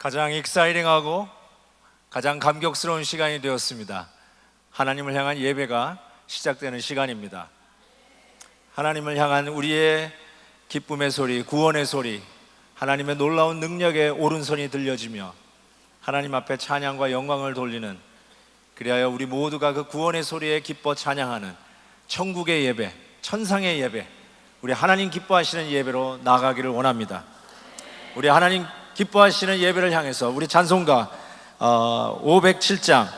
가장 익사이링하고 가장 감격스러운 시간이 되었습니다. 하나님을 향한 예배가 시작되는 시간입니다. 하나님을 향한 우리의 기쁨의 소리, 구원의 소리, 하나님의 놀라운 능력의 오른손이 들려지며 하나님 앞에 찬양과 영광을 돌리는, 그리하여 우리 모두가 그 구원의 소리에 기뻐 찬양하는 천국의 예배, 천상의 예배, 우리 하나님 기뻐하시는 예배로 나아가기를 원합니다. 우리 하나님 기뻐하시는 예배를 향해서 우리 찬송가 507장,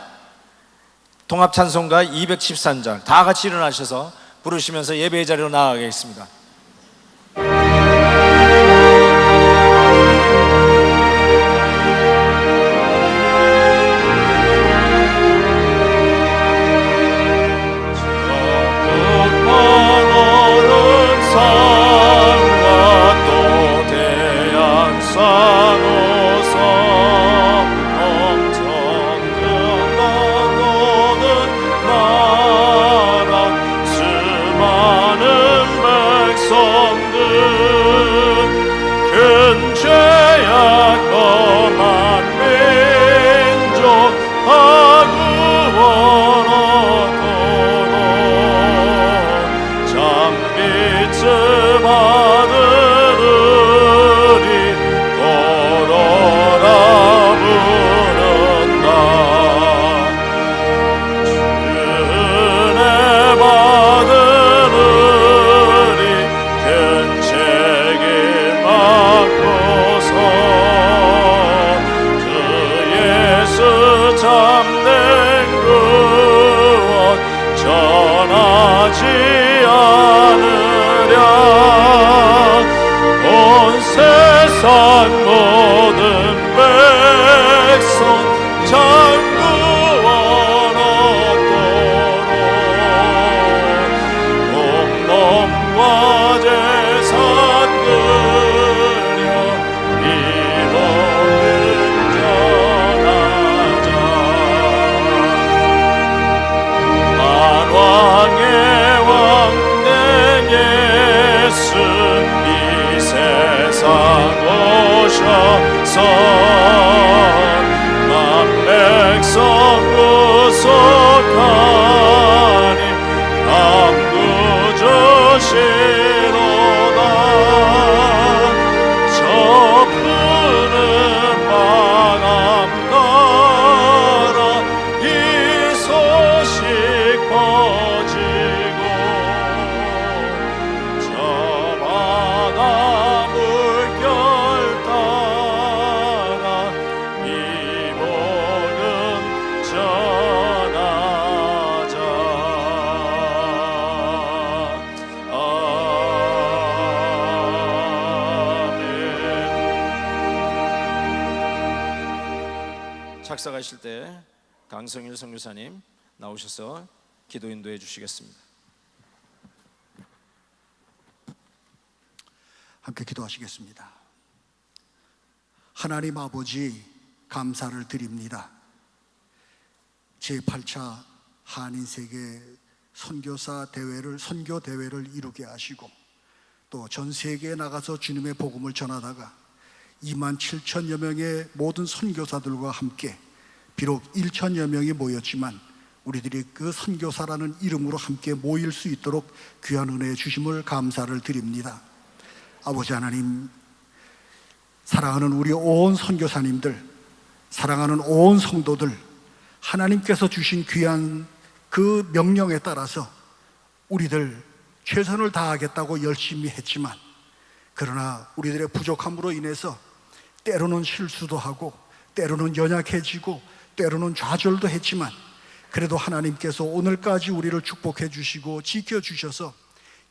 통합찬송가 213장 다 같이 일어나셔서 부르시면서 예배의 자리로 나아가겠습니다. 착석하실 때 강성일 선교사님 나오셔서 기도 인도해 주시겠습니다. 함께 기도하시겠습니다. 하나님 아버지, 감사를 드립니다. 제8차 한인세계 선교사 대회를, 선교 대회를 이루게 하시고 또 전 세계에 나가서 주님의 복음을 전하다가 2만 7천여 명의 모든 선교사들과 함께 비록 1천여 명이 모였지만 우리들이 그 선교사라는 이름으로 함께 모일 수 있도록 귀한 은혜 주심을 감사를 드립니다. 아버지 하나님, 사랑하는 우리 온 선교사님들, 사랑하는 온 성도들, 하나님께서 주신 귀한 그 명령에 따라서 우리들 최선을 다하겠다고 열심히 했지만, 그러나 우리들의 부족함으로 인해서 때로는 실수도 하고 때로는 연약해지고 때로는 좌절도 했지만, 그래도 하나님께서 오늘까지 우리를 축복해 주시고 지켜주셔서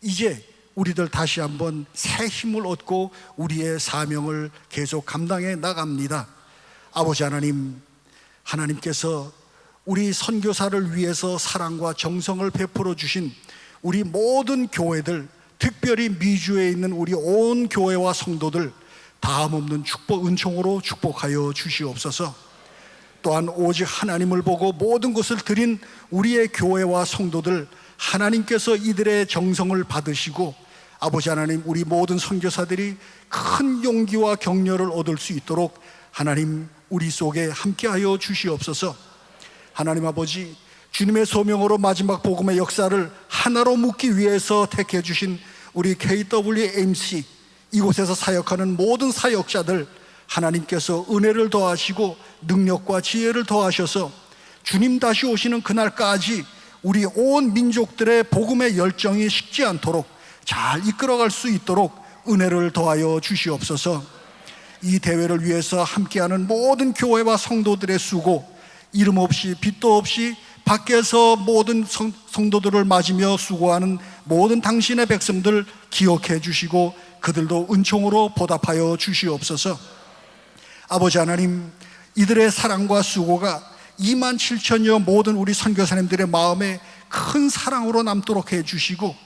이제 우리들 다시 한번 새 힘을 얻고 우리의 사명을 계속 감당해 나갑니다. 아버지 하나님, 하나님께서 우리 선교사를 위해서 사랑과 정성을 베풀어 주신 우리 모든 교회들, 특별히 미주에 있는 우리 온 교회와 성도들 다함없는 축복, 은총으로 축복하여 주시옵소서. 또한 오직 하나님을 보고 모든 것을 드린 우리의 교회와 성도들, 하나님께서 이들의 정성을 받으시고 아버지 하나님, 우리 모든 선교사들이 큰 용기와 격려를 얻을 수 있도록 하나님 우리 속에 함께하여 주시옵소서. 하나님 아버지, 주님의 소명으로 마지막 복음의 역사를 하나로 묶기 위해서 택해 주신 우리 KWMC 이곳에서 사역하는 모든 사역자들, 하나님께서 은혜를 더하시고 능력과 지혜를 더하셔서 주님 다시 오시는 그날까지 우리 온 민족들의 복음의 열정이 식지 않도록 잘 이끌어갈 수 있도록 은혜를 더하여 주시옵소서. 이 대회를 위해서 함께하는 모든 교회와 성도들의 수고, 이름 없이 빛도 없이 밖에서 모든 성도들을 맞으며 수고하는 모든 당신의 백성들 기억해 주시고 그들도 은총으로 보답하여 주시옵소서. 아버지 하나님, 이들의 사랑과 수고가 2만 7천여 모든 우리 선교사님들의 마음에 큰 사랑으로 남도록 해 주시고,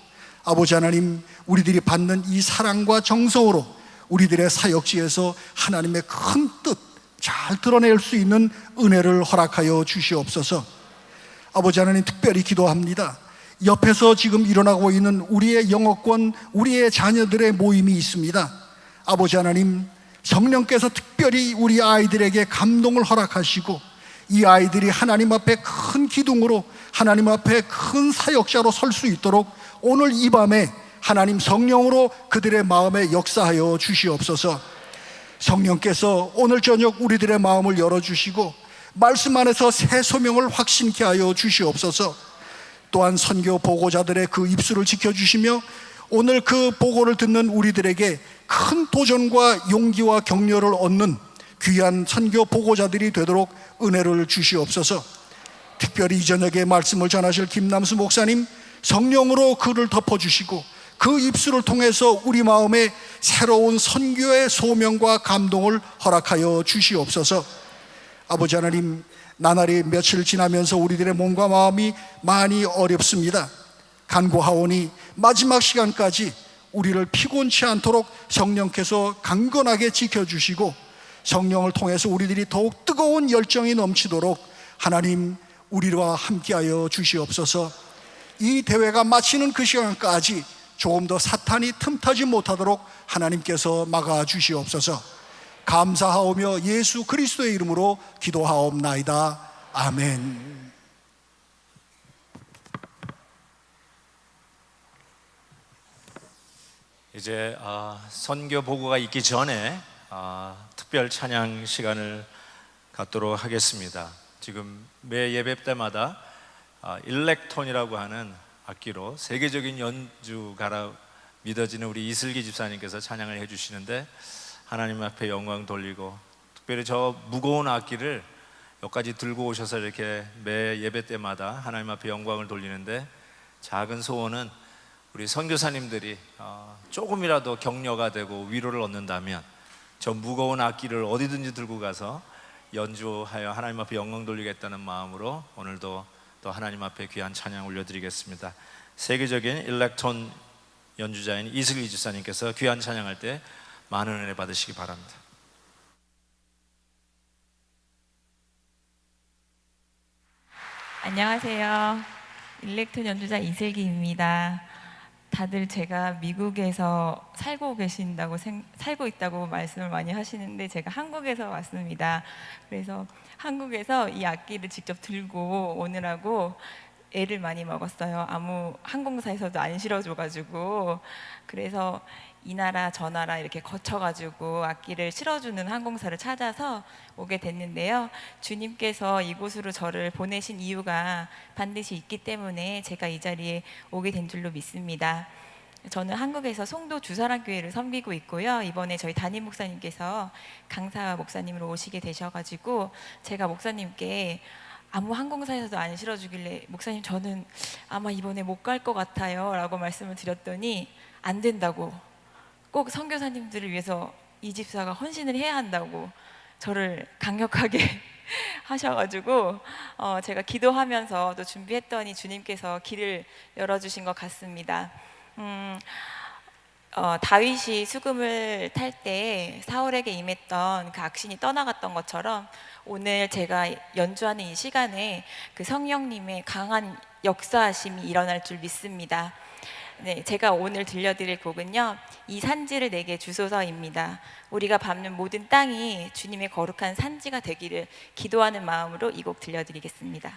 아버지 하나님, 우리들이 받는 이 사랑과 정성으로 우리들의 사역지에서 하나님의 큰 뜻 잘 드러낼 수 있는 은혜를 허락하여 주시옵소서. 아버지 하나님, 특별히 기도합니다. 옆에서 지금 일어나고 있는 우리의 영어권, 우리의 자녀들의 모임이 있습니다. 아버지 하나님, 성령께서 특별히 우리 아이들에게 감동을 허락하시고 이 아이들이 하나님 앞에 큰 기둥으로, 하나님 앞에 큰 사역자로 설 수 있도록 오늘 이 밤에 하나님 성령으로 그들의 마음에 역사하여 주시옵소서. 성령께서 오늘 저녁 우리들의 마음을 열어주시고 말씀 안에서 새 소명을 확신케 하여 주시옵소서. 또한 선교 보고자들의 그 입술을 지켜주시며 오늘 그 보고를 듣는 우리들에게 큰 도전과 용기와 격려를 얻는 귀한 선교 보고자들이 되도록 은혜를 주시옵소서. 특별히 이 저녁에 말씀을 전하실 김남수 목사님, 성령으로 그를 덮어주시고 그 입술을 통해서 우리 마음에 새로운 선교의 소명과 감동을 허락하여 주시옵소서. 아버지 하나님, 나날이 며칠 지나면서 우리들의 몸과 마음이 많이 어렵습니다. 간구하오니 마지막 시간까지 우리를 피곤치 않도록 성령께서 강건하게 지켜주시고 성령을 통해서 우리들이 더욱 뜨거운 열정이 넘치도록 하나님 우리와 함께하여 주시옵소서. 이 대회가 마치는 그 시간까지 조금 더 사탄이 틈타지 못하도록 하나님께서 막아주시옵소서. 감사하오며 예수 그리스도의 이름으로 기도하옵나이다. 아멘. 이제 선교 보고가 있기 전에 특별 찬양 시간을 갖도록 하겠습니다. 지금 매 예배 때마다 일렉톤이라고 하는 악기로 세계적인 연주가라 믿어지는 우리 이슬기 집사님께서 찬양을 해주시는데, 하나님 앞에 영광 돌리고 특별히 저 무거운 악기를 여기까지 들고 오셔서 이렇게 매 예배 때마다 하나님 앞에 영광을 돌리는데, 작은 소원은 우리 선교사님들이 조금이라도 격려가 되고 위로를 얻는다면 저 무거운 악기를 어디든지 들고 가서 연주하여 하나님 앞에 영광 돌리겠다는 마음으로 오늘도 또 하나님 앞에 귀한 찬양 올려드리겠습니다. 세계적인 일렉톤 연주자인 이슬기 집사님께서 귀한 찬양할 때 많은 은혜 받으시기 바랍니다. 안녕하세요. 일렉톤 연주자 이슬기입니다. 다들 제가 미국에서 살고 있다고 말씀을 많이 하시는데 제가 한국에서 왔습니다. 그래서 한국에서 이 악기를 직접 들고 오느라고 애를 많이 먹었어요. 아무 항공사에서도 안 실어줘가지고. 그래서 이 나라 저 나라 이렇게 거쳐가지고 악기를 실어주는 항공사를 찾아서 오게 됐는데요. 주님께서 이곳으로 저를 보내신 이유가 반드시 있기 때문에 제가 이 자리에 오게 된 줄로 믿습니다. 저는 한국에서 송도 주사랑교회를 섬기고 있고요. 이번에 저희 담임 목사님께서 강사 목사님으로 오시게 되셔가지고 제가 목사님께 아무 항공사에서도 안 실어주길래 목사님 저는 아마 이번에 못 갈 것 같아요 라고 말씀을 드렸더니 안 된다고, 꼭 선교사님들을 위해서 이 집사가 헌신을 해야 한다고 저를 강력하게 하셔가지고 제가 기도하면서 또 준비했더니 주님께서 길을 열어주신 것 같습니다. 다윗이 수금을 탈 때 사울에게 임했던 그 악신이 떠나갔던 것처럼 오늘 제가 연주하는 이 시간에 그 성령님의 강한 역사하심이 일어날 줄 믿습니다. 네, 제가 오늘 들려드릴 곡은요, 이 산지를 내게 주소서입니다. 우리가 밟는 모든 땅이 주님의 거룩한 산지가 되기를 기도하는 마음으로 이 곡 들려드리겠습니다.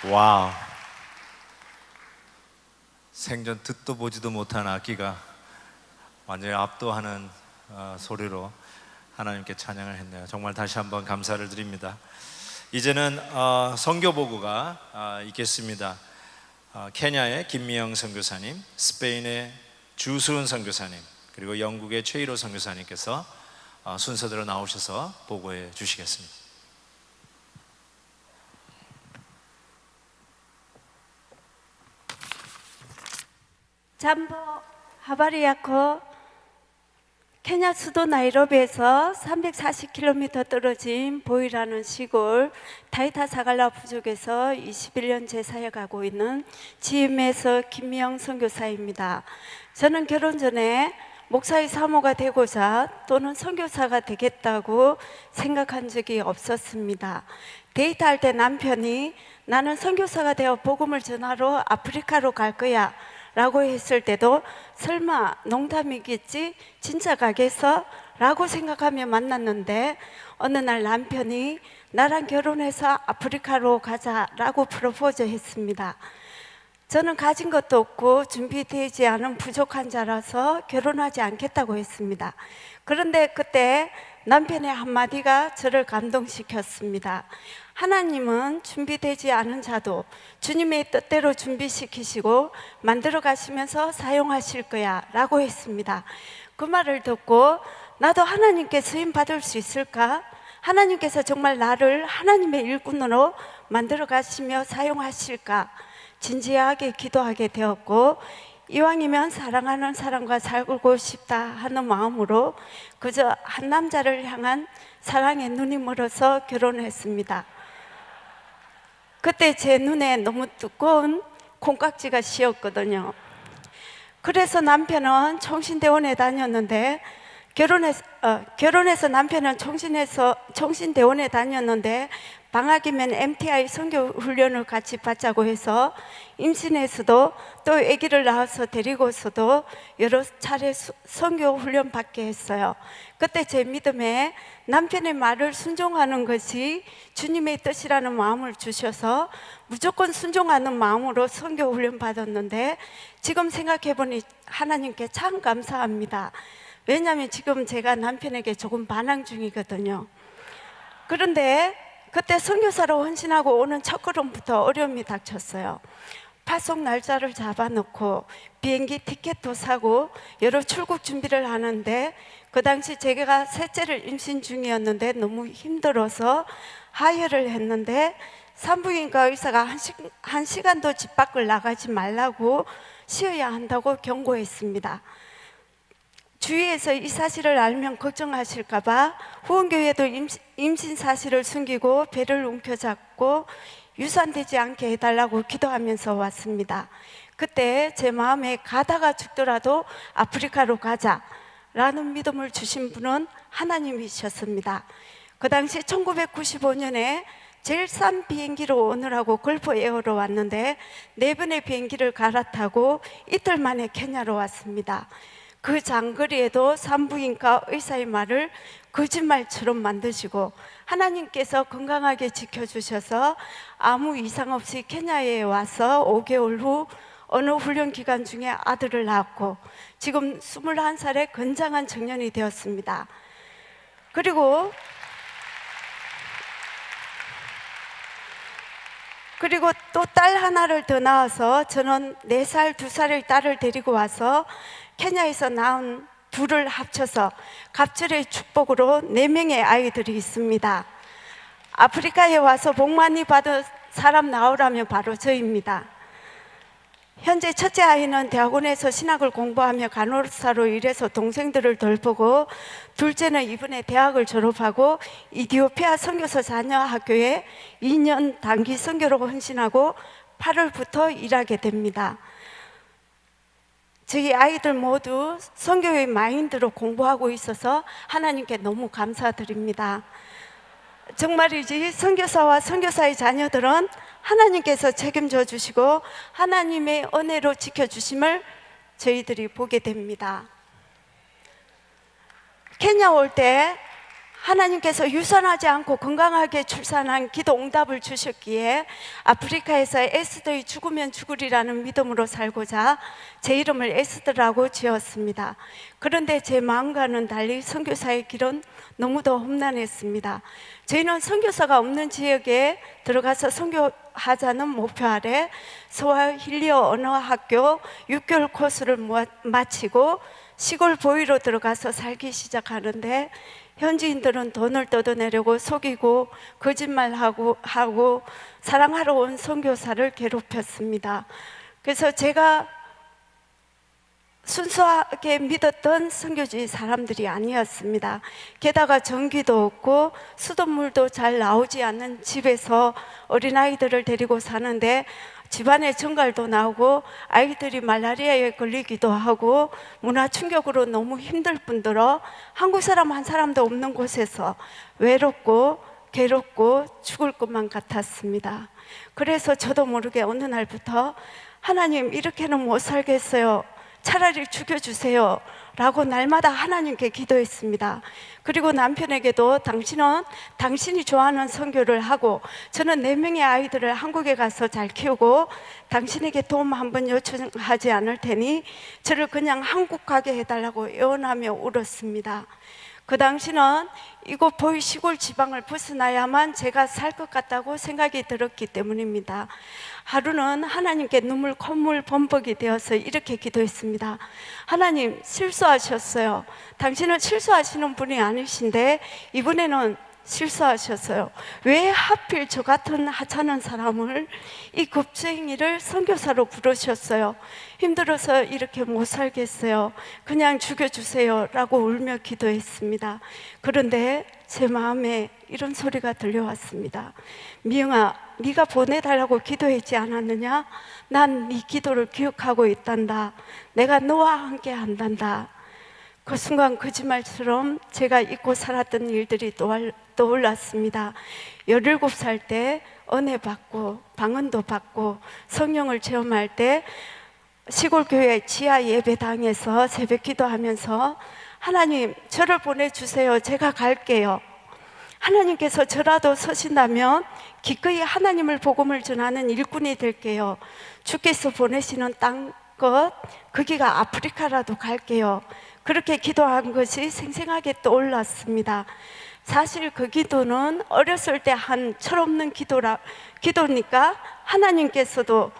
와우. 생전 듣도 보지도 못한 악기가 완전히 압도하는 소리로 하나님께 찬양을 했네요. 정말 다시 한번 감사를 드립니다. 이제는 선교 보고가 있겠습니다. 케냐의 김미영 선교사님, 스페인의 주수은 선교사님, 그리고 영국의 최일호 선교사님께서 순서대로 나오셔서 보고해 주시겠습니다. 잠보 하바리야코 케냐 수도 나이로비에서 340km 떨어진 보이라는 시골 타이타 사갈라 부족에서 21년 제사역하고 있는 지임에서 김미영 선교사입니다. 저는 결혼 전에 목사의 사모가 되고자 또는 선교사가 되겠다고 생각한 적이 없었습니다. 데이트할 때 남편이 나는 선교사가 되어 복음을 전하러 아프리카로 갈 거야 라고 했을 때도 설마 농담이겠지? 진짜 가겠어? 라고 생각하며 만났는데 어느 날 남편이 나랑 결혼해서 아프리카로 가자 라고 프로포즈 했습니다. 저는 가진 것도 없고 준비되지 않은 부족한 자라서 결혼하지 않겠다고 했습니다. 그런데 그때 남편의 한마디가 저를 감동시켰습니다. 하나님은 준비되지 않은 자도 주님의 뜻대로 준비시키시고 만들어 가시면서 사용하실 거야 라고 했습니다. 그 말을 듣고 나도 하나님께 쓰임 받을 수 있을까? 하나님께서 정말 나를 하나님의 일꾼으로 만들어 가시며 사용하실까? 진지하게 기도하게 되었고 이왕이면 사랑하는 사람과 살고 싶다 하는 마음으로 그저 한 남자를 향한 사랑의 눈이 멀어서 결혼했습니다. 그때 제 눈에 너무 두꺼운 콩깍지가 씌었거든요. 그래서 남편은 총신대원에 다녔는데 결혼해서 남편은 총신대원에 다녔는데 방학이면 MTI 선교 훈련을 같이 받자고 해서 임신해서도 또 아기를 낳아서 데리고서도 여러 차례 선교 훈련 받게 했어요. 그때 제 믿음에 남편의 말을 순종하는 것이 주님의 뜻이라는 마음을 주셔서 무조건 순종하는 마음으로 선교 훈련 받았는데 지금 생각해보니 하나님께 참 감사합니다. 왜냐하면 지금 제가 남편에게 조금 반항 중이거든요. 그런데 그때 선교사로 헌신하고 오는 첫걸음부터 어려움이 닥쳤어요. 파송 날짜를 잡아놓고 비행기 티켓도 사고 여러 출국 준비를 하는데 그 당시 제가 셋째를 임신 중이었는데 너무 힘들어서 하혈을 했는데 산부인과 의사가 한 시간도 집 밖을 나가지 말라고 쉬어야 한다고 경고했습니다. 주위에서 이 사실을 알면 걱정하실까봐 후원교회도 임신 사실을 숨기고 배를 움켜잡고 유산되지 않게 해달라고 기도하면서 왔습니다. 그때 제 마음에 가다가 죽더라도 아프리카로 가자라는 믿음을 주신 분은 하나님이셨습니다. 그 당시 1995년에 제일 싼 비행기로 오느라고 걸프 에어로 왔는데 4번의 비행기를 갈아타고 이틀 만에 케냐로 왔습니다. 그 장거리에도 산부인과 의사의 말을 거짓말처럼 만드시고 하나님께서 건강하게 지켜주셔서 아무 이상 없이 케냐에 와서 5개월 후 어느 훈련 기간 중에 아들을 낳았고 지금 21살의 건장한 청년이 되었습니다. 그리고 또 딸 하나를 더 낳아서 저는 4살, 2살의 딸을 데리고 와서 케냐에서 낳은 둘을 합쳐서 갑절의 축복으로 4명의 아이들이 있습니다. 아프리카에 와서 복 많이 받은 사람 나오라면 바로 저입니다. 현재 첫째 아이는 대학원에서 신학을 공부하며 간호사로 일해서 동생들을 돌보고 둘째는 이번에 대학을 졸업하고 이디오피아 선교사 자녀 학교에 2년 단기 선교로 헌신하고 8월부터 일하게 됩니다. 저희 아이들 모두 선교의 마인드로 공부하고 있어서 하나님께 너무 감사드립니다. 정말이지 선교사와 선교사의 자녀들은 하나님께서 책임져 주시고 하나님의 은혜로 지켜주심을 저희들이 보게 됩니다. 케냐 올 때 하나님께서 유산하지 않고 건강하게 출산한 기도 응답을 주셨기에 아프리카에서 에스더의 죽으면 죽으리라는 믿음으로 살고자 제 이름을 에스더라고 지었습니다. 그런데 제 마음과는 달리 선교사의 길은 너무도 험난했습니다. 저희는 선교사가 없는 지역에 들어가서 선교하자는 목표 아래 스와힐리어 언어학교 6개월 코스를 마치고 시골 보이로 들어가서 살기 시작하는데 현지인들은 돈을 뜯어내려고 속이고 거짓말하고 사랑하러 온 선교사를 괴롭혔습니다. 그래서 제가 순수하게 믿었던 선교주의 사람들이 아니었습니다. 게다가 전기도 없고 수돗물도 잘 나오지 않는 집에서 어린아이들을 데리고 사는데 집안에 정갈도 나오고 아이들이 말라리아에 걸리기도 하고 문화 충격으로 너무 힘들 뿐더러 한국 사람 한 사람도 없는 곳에서 외롭고 괴롭고 죽을 것만 같았습니다. 그래서 저도 모르게 어느 날부터 하나님, 이렇게는 못 살겠어요. 차라리 죽여주세요 라고 날마다 하나님께 기도했습니다. 그리고 남편에게도 당신은 당신이 좋아하는 선교를 하고 저는 4명의 아이들을 한국에 가서 잘 키우고 당신에게 도움 한번 요청하지 않을 테니 저를 그냥 한국 가게 해달라고 애원하며 울었습니다. 그 당시는 이곳 보이 시골 지방을 벗어나야만 제가 살 것 같다고 생각이 들었기 때문입니다. 하루는 하나님께 눈물 콧물 범벅이 되어서 이렇게 기도했습니다. 하나님, 실수하셨어요. 당신은 실수하시는 분이 아니신데 이번에는 실수하셨어요. 왜 하필 저 같은 하찮은 사람을, 이 겁쟁이를 선교사로 부르셨어요? 힘들어서 이렇게 못 살겠어요. 그냥 죽여주세요 라고 울며 기도했습니다. 그런데 제 마음에 이런 소리가 들려왔습니다. 미영아, 네가 보내달라고 기도했지 않았느냐? 난 네 기도를 기억하고 있단다. 내가 너와 함께 한단다. 그 순간 거짓말처럼 제가 잊고 살았던 일들이 떠올랐습니다. 17살 때 은혜 받고 방언도 받고 성령을 체험할 때 시골 교회 지하 예배당에서 새벽 기도하면서 하나님, 저를 보내주세요. 제가 갈게요. 하나님께서 저라도 서신다면 기꺼이 하나님을 복음을 전하는 일꾼이 될게요. 주께서 보내시는 땅끝 거기가 아프리카라도 갈게요. 그렇게 기도한 것이 생생하게 떠올랐습니다. 사실 그 기도는 어렸을 때 한 철없는 기도니까 하나님께서도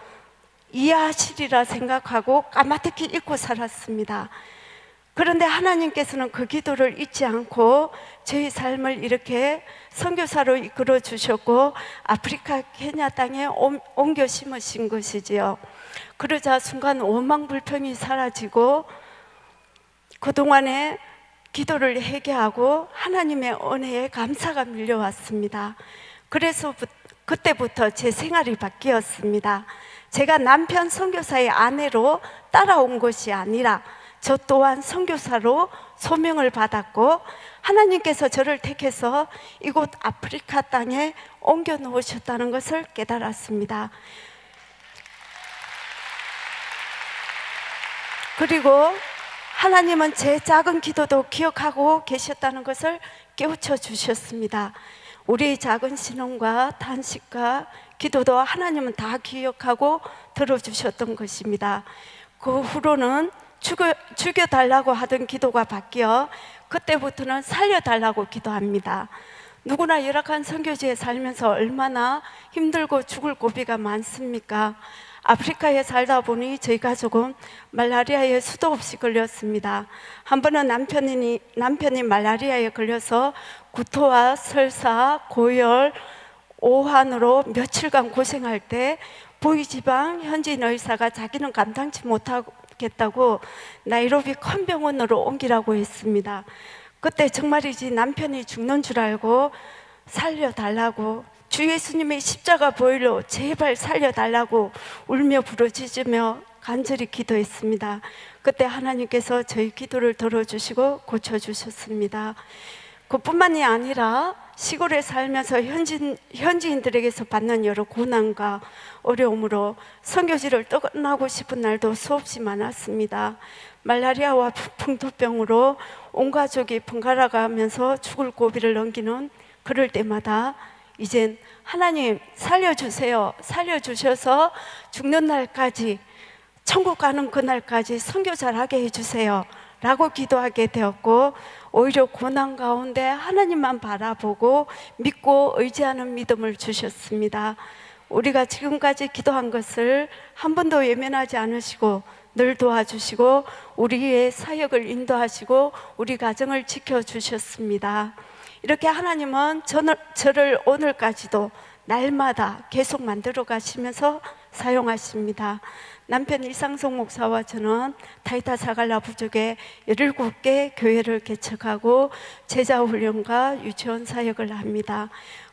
이해하시리라 생각하고 까마득히 잊고 살았습니다. 그런데 하나님께서는 그 기도를 잊지 않고 저희 삶을 이렇게 선교사로 이끌어 주셨고 아프리카 케냐 땅에 옮겨 심으신 것이지요. 그러자 순간 원망불평이 사라지고 그동안에 기도를 회개하고 하나님의 은혜에 감사가 밀려왔습니다. 그래서 그때부터 제 생활이 바뀌었습니다. 제가 남편 선교사의 아내로 따라온 것이 아니라 저 또한 선교사로 소명을 받았고 하나님께서 저를 택해서 이곳 아프리카 땅에 옮겨 놓으셨다는 것을 깨달았습니다. 그리고 하나님은 제 작은 기도도 기억하고 계셨다는 것을 깨우쳐 주셨습니다. 우리의 작은 신앙과 단식과 기도도 하나님은 다 기억하고 들어주셨던 것입니다. 그 후로는 죽여달라고 하던 기도가 바뀌어 그때부터는 살려달라고 기도합니다. 누구나 열악한 선교지에 살면서 얼마나 힘들고 죽을 고비가 많습니까? 아프리카에 살다 보니 저희 가족은 말라리아에 수도 없이 걸렸습니다. 한 번은 남편이 말라리아에 걸려서 구토와 설사, 고열, 오한으로 며칠간 고생할 때 보이지방 현지인 의사가 자기는 감당치 못하겠다고 나이로비 큰 병원으로 옮기라고 했습니다. 그때 정말이지 남편이 죽는 줄 알고 살려달라고, 주 예수님의 십자가 보혈로 제발 살려달라고 울며 부르짖으며 간절히 기도했습니다. 그때 하나님께서 저희 기도를 들어주시고 고쳐주셨습니다. 그뿐만이 아니라 시골에 살면서 현지인들에게서 받는 여러 고난과 어려움으로 선교지를 떠나고 싶은 날도 수없이 많았습니다. 말라리아와 풍토병으로 온 가족이 번갈아가면서 죽을 고비를 넘기는 그럴 때마다 이젠 하나님 살려주세요. 살려주셔서 죽는 날까지, 천국 가는 그날까지 선교 잘하게 해주세요 라고 기도하게 되었고, 오히려 고난 가운데 하나님만 바라보고 믿고 의지하는 믿음을 주셨습니다. 우리가 지금까지 기도한 것을 한 번도 외면하지 않으시고 늘 도와주시고 우리의 사역을 인도하시고 우리 가정을 지켜주셨습니다. 이렇게 하나님은 저를 오늘까지도 날마다 계속 만들어 가시면서 사용하십니다. 남편 이상성 목사와 저는 타이타 사갈라 부족에 17개 교회를 개척하고 제자 훈련과 유치원 사역을 합니다.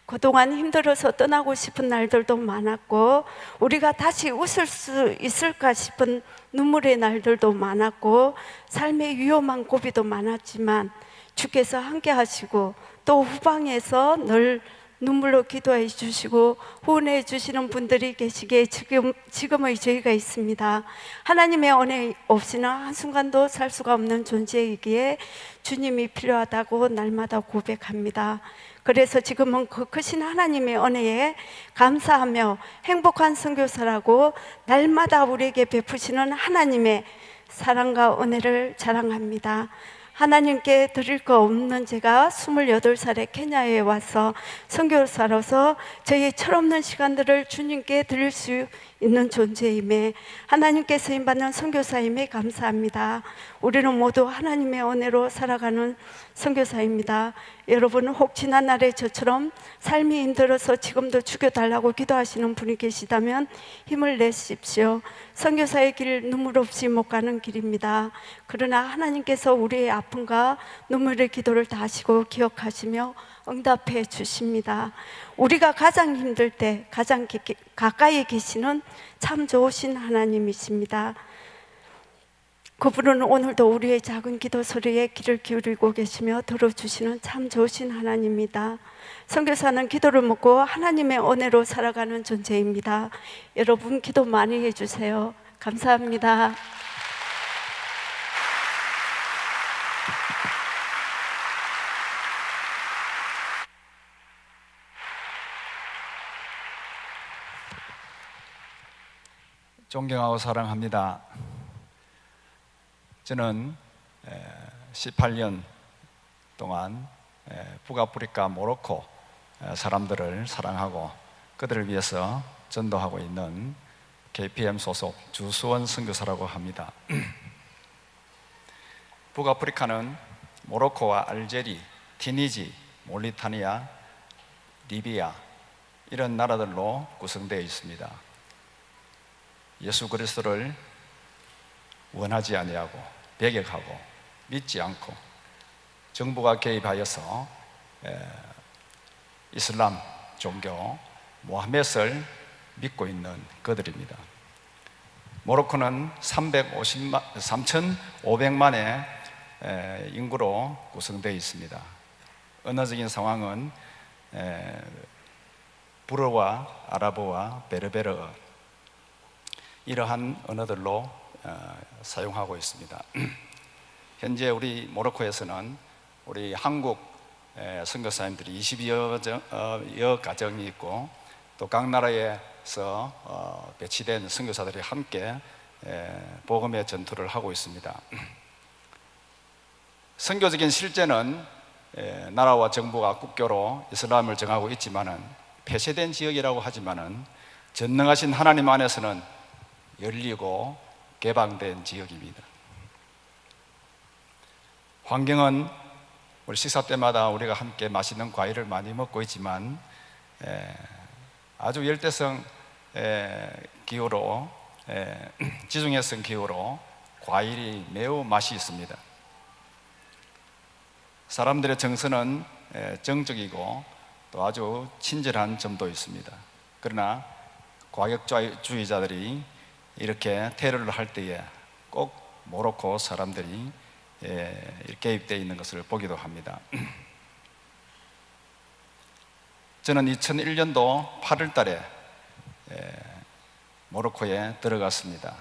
그동안 힘들어서 떠나고 싶은 날들도 많았고, 우리가 다시 웃을 수 있을까 싶은 눈물의 날들도 많았고, 삶의 위험한 고비도 많았지만 주께서 함께 하시고 또 후방에서 늘 눈물로 기도해 주시고 후원해 주시는 분들이 계시기에 지금의 저희가 있습니다. 하나님의 은혜 없이는 한순간도 살 수가 없는 존재이기에 주님이 필요하다고 날마다 고백합니다. 그래서 지금은 그 크신 하나님의 은혜에 감사하며 행복한 선교사라고 날마다 우리에게 베푸시는 하나님의 사랑과 은혜를 자랑합니다. 하나님께 드릴 거 없는 제가 28살에 케냐에 와서 선교사로서 저희의 철없는 시간들을 주님께 드릴 수 있는 존재임에 하나님께 쓰임받는 선교사임에 감사합니다. 우리는 모두 하나님의 은혜로 살아가는 선교사입니다. 여러분, 혹 지난 날에 저처럼 삶이 힘들어서 지금도 죽여달라고 기도하시는 분이 계시다면 힘을 내십시오. 선교사의 길 눈물 없이 못 가는 길입니다. 그러나 하나님께서 우리의 아픔과 눈물의 기도를 다 아시고 기억하시며 응답해 주십니다. 우리가 가장 힘들 때 가장 가까이 계시는 참 좋으신 하나님이십니다. 그분은 오늘도 우리의 작은 기도 소리에 귀를 기울이고 계시며 들어주시는 참 좋으신 하나님입니다. 선교사는 기도를 먹고 하나님의 은혜로 살아가는 존재입니다. 여러분 기도 많이 해주세요. 감사합니다. 존경하고 사랑합니다. 저는 18년 동안 북아프리카 모로코 사람들을 사랑하고 그들을 위해서 전도하고 있는 KPM 소속 주수원 선교사라고 합니다. 북아프리카는 모로코와 알제리, 티니지, 모리타니아, 리비아 이런 나라들로 구성되어 있습니다. 예수 그리스도를 원하지 아니하고 배격하고 믿지 않고 정부가 개입하여서 이슬람 종교 모하멧을 믿고 있는 그들입니다. 모로코는 3,500만의 인구로 구성되어 있습니다. 언어적인 상황은 불어와 아랍어와 베르베르어 이러한 언어들로 사용하고 있습니다. 현재 우리 모로코에서는 우리 한국 선교사님들이 20여 가정이 있고 또 각 나라에서 배치된 선교사들이 함께 복음의 전투를 하고 있습니다. 선교적인 실제는 나라와 정부가 국교로 이슬람을 정하고 있지만은 폐쇄된 지역이라고 하지만은 전능하신 하나님 안에서는 열리고 개방된 지역입니다. 환경은 우리 식사 때마다 우리가 함께 맛있는 과일을 많이 먹고 있지만 아주 열대성 기후로 지중해성 기후로 과일이 매우 맛이 있습니다. 사람들의 정서는 정적이고 또 아주 친절한 점도 있습니다. 그러나 과격주의자들이 이렇게 테러를 할 때에 꼭 모로코 사람들이 개입되어 있는 것을 보기도 합니다. 저는 2001년도 8월 달에 모로코에 들어갔습니다.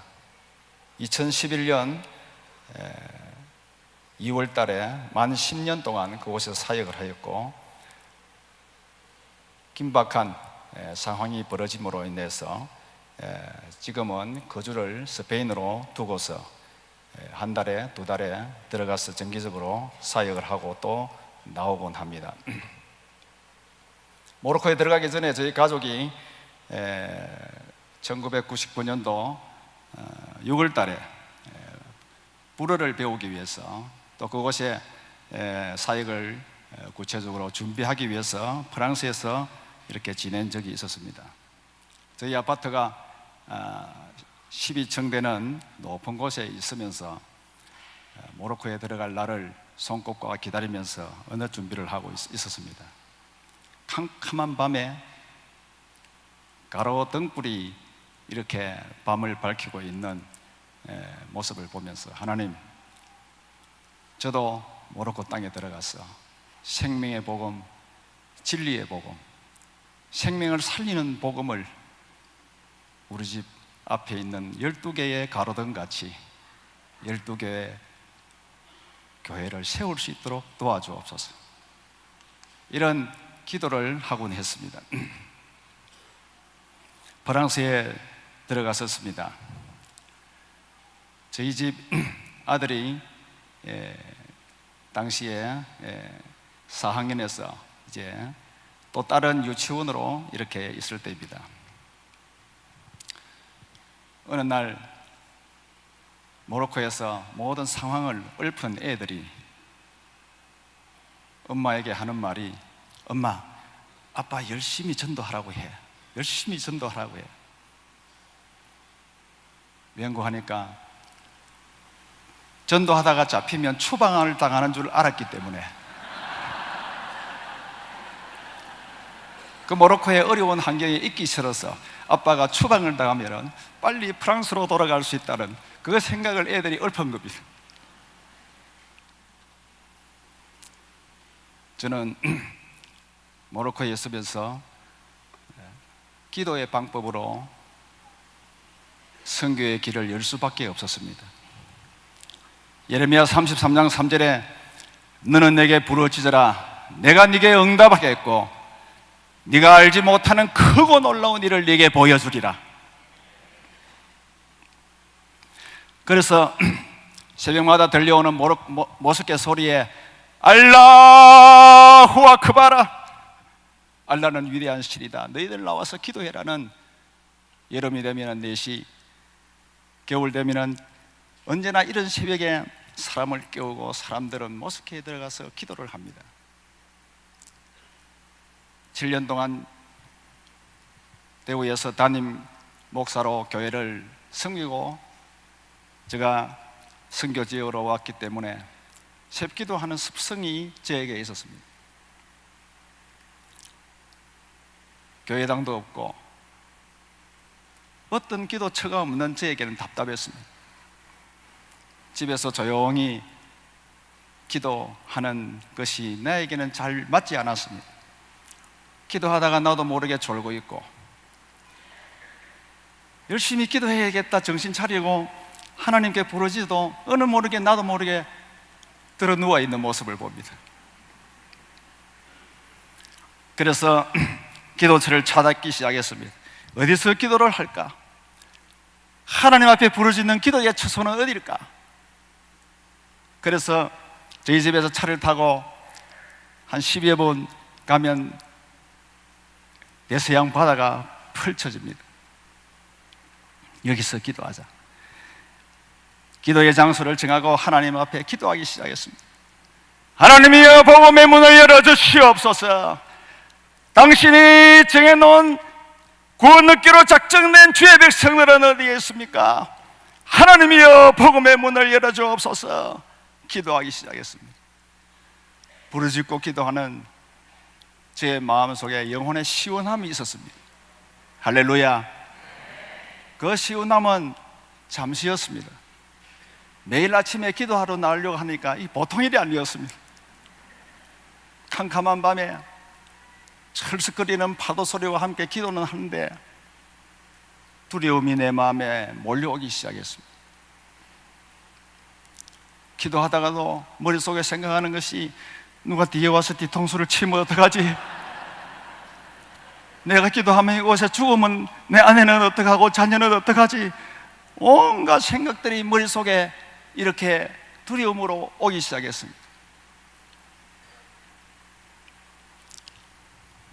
2011년 2월 달에 만 10년 동안 그곳에서 사역을 하였고, 긴박한 상황이 벌어짐으로 인해서 지금은 거주를 스페인으로 두고서 한 달에 두 달에 들어가서 정기적으로 사역을 하고 또 나오곤 합니다. 모로코에 들어가기 전에 저희 가족이 1999년도 6월 달에 불어를 배우기 위해서 또 그곳에 사역을 구체적으로 준비하기 위해서 프랑스에서 이렇게 지낸 적이 있었습니다. 저희 아파트가 12층 되는 높은 곳에 있으면서 모로코에 들어갈 날을 손꼽고 기다리면서 어느 준비를 하고 있었습니다. 캄캄한 밤에 가로 등불이 이렇게 밤을 밝히고 있는 모습을 보면서, 하나님, 저도 모로코 땅에 들어가서 생명의 복음, 진리의 복음, 생명을 살리는 복음을 우리 집 앞에 있는 12개의 가로등 같이 12개의 교회를 세울 수 있도록 도와주옵소서. 이런 기도를 하곤 했습니다. 프랑스에 들어갔었습니다. 저희 집 아들이 당시에 4학년에서 이제 또 다른 유치원으로 이렇게 있을 때입니다. 어느 날 모로코에서 모든 상황을 읊은 애들이 엄마에게 하는 말이, 엄마, 아빠 열심히 전도하라고 해. 열심히 전도하라고 해. 명구하니까 전도하다가 잡히면 추방을 당하는 줄 알았기 때문에, 그 모로코의 어려운 환경에 있기 싫어서 아빠가 추방을 당하면 빨리 프랑스로 돌아갈 수 있다는 그 생각을 애들이 읊은 겁니다. 저는 모로코에 있으면서 기도의 방법으로 선교의 길을 열 수밖에 없었습니다. 예레미야 33장 3절에 너는 내게 부르짖어라 내가 네게 응답하겠고 네가 알지 못하는 크고 놀라운 일을 네게 보여주리라. 그래서 새벽마다 들려오는 모스켓 소리에 알라후 아크바라, 알라는 위대한 신이다, 너희들 나와서 기도해라는, 여름이 되면 4시, 겨울 되면 언제나 이런 새벽에 사람을 깨우고 사람들은 모스크에 들어가서 기도를 합니다. 7년 동안 대구에서 담임 목사로 교회를 섬기고 제가 선교 지역으로 왔기 때문에 새기도하는 습성이 저에게 있었습니다. 교회당도 없고 어떤 기도처가 없는 저에게는 답답했습니다. 집에서 조용히 기도하는 것이 나에게는 잘 맞지 않았습니다. 기도하다가 나도 모르게 졸고 있고, 열심히 기도해야겠다 정신 차리고 하나님께 부르지도 어느 모르게 나도 모르게 들어 누워 있는 모습을 봅니다. 그래서 기도처를 찾기 시작했습니다. 어디서 기도를 할까? 하나님 앞에 부르짖는 기도의 처소는 어디일까? 그래서 저희 집에서 차를 타고 한 10여 분 가면 대서양 바다가 펼쳐집니다. 여기서 기도하자. 기도의 장소를 정하고 하나님 앞에 기도하기 시작했습니다. 하나님이여, 복음의 문을 열어주시옵소서. 당신이 정해놓은 구원 얻기로 작정된 주의 백성들은 어디에 있습니까? 하나님이여, 복음의 문을 열어주옵소서. 기도하기 시작했습니다. 부르짖고 기도하는 제 마음속에 영혼의 시원함이 있었습니다. 할렐루야. 그 시원함은 잠시였습니다. 매일 아침에 기도하러 나오려고 하니까 이 보통 일이 아니었습니다. 캄캄한 밤에 철썩거리는 파도 소리와 함께 기도는 하는데 두려움이 내 마음에 몰려오기 시작했습니다. 기도하다가도 머릿속에 생각하는 것이 누가 뒤에 와서 뒤통수를 치면 어떡하지? 내가 기도하면 이곳에 죽으면 내 아내는 어떡하고 자녀는 어떡하지? 온갖 생각들이 머릿속에 이렇게 두려움으로 오기 시작했습니다.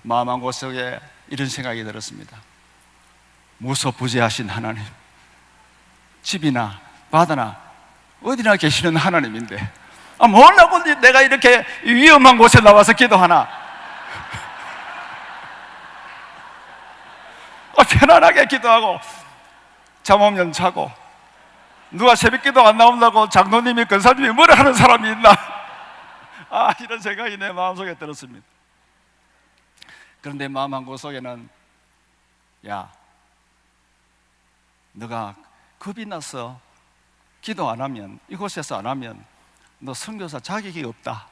마음 한 곳속에 이런 생각이 들었습니다. 무소부재하신 하나님, 집이나 바다나 어디나 계시는 하나님인데 뭐라고 내가 이렇게 위험한 곳에 나와서 기도하나? 편안하게 기도하고 잠 오면 자고, 누가 새벽 기도 안 나온다고 장로님이 권사님이 뭐라 하는 사람이 있나? 이런 생각이 내 마음속에 들었습니다. 그런데 마음 한 곳속에는, 야, 너가 겁이 나서 기도 안 하면, 이곳에서 안 하면 너 선교사 자격이 없다,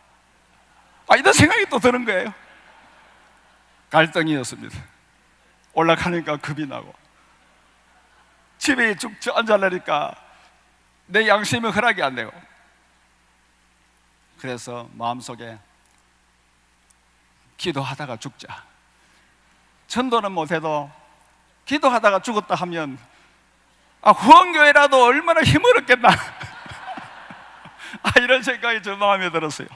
이런 생각이 또 드는 거예요. 갈등이었습니다. 올라가니까 겁이 나고, 집에 쭉 앉아라니까 내 양심이 허락이 안 되고, 그래서 마음속에 기도하다가 죽자, 전도는 못해도 기도하다가 죽었다 하면 후원교회라도 얼마나 힘을 얻겠나. 이런 생각이 저 마음에 들었어요.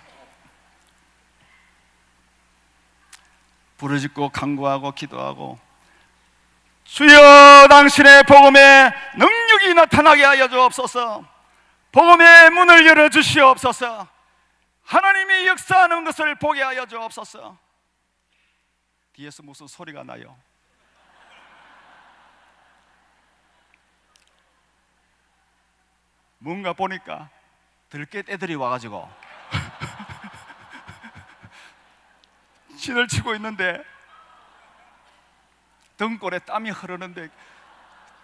부르짖고 간구하고 기도하고, 주여 당신의 복음의 능력이 나타나게 하여 주옵소서, 복음의 문을 열어 주시옵소서, 하나님이 역사하는 것을 보게 하여 주옵소서. 뒤에서 무슨 소리가 나요? 뭔가 보니까 들깨 떼들이 와가지고 신을 치고 있는데 등골에 땀이 흐르는데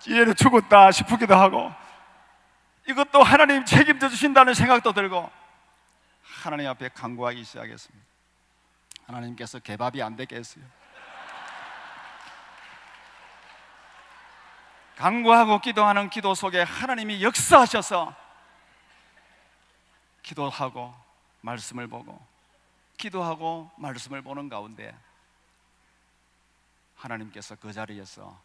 얘는 죽었다 싶기도 하고, 이것도 하나님 책임져 주신다는 생각도 들고 하나님 앞에 간구하기 시작했습니다. 하나님께서 개밥이 안 되게 했어요. 간구하고 기도하는 기도 속에 하나님이 역사하셔서, 기도하고 말씀을 보고 기도하고 말씀을 보는 가운데 하나님께서 그 자리에서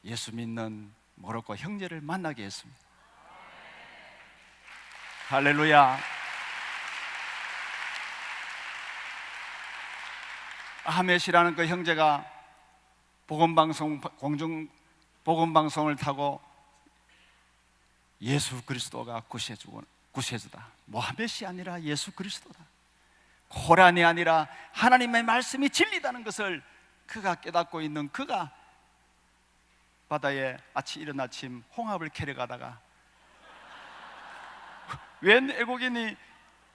예수 믿는 모로코 형제를 만나게 했습니다. 할렐루야. 아멧이라는 그 형제가 공중 복음방송을 타고 예수 그리스도가 구세주다, 모하멧이 아니라 예수 그리스도다, 코란이 아니라 하나님의 말씀이 진리다는 것을 그가 깨닫고 있는, 그가 바다에 이른 아침 홍합을 캐러 가다가 웬 애국인이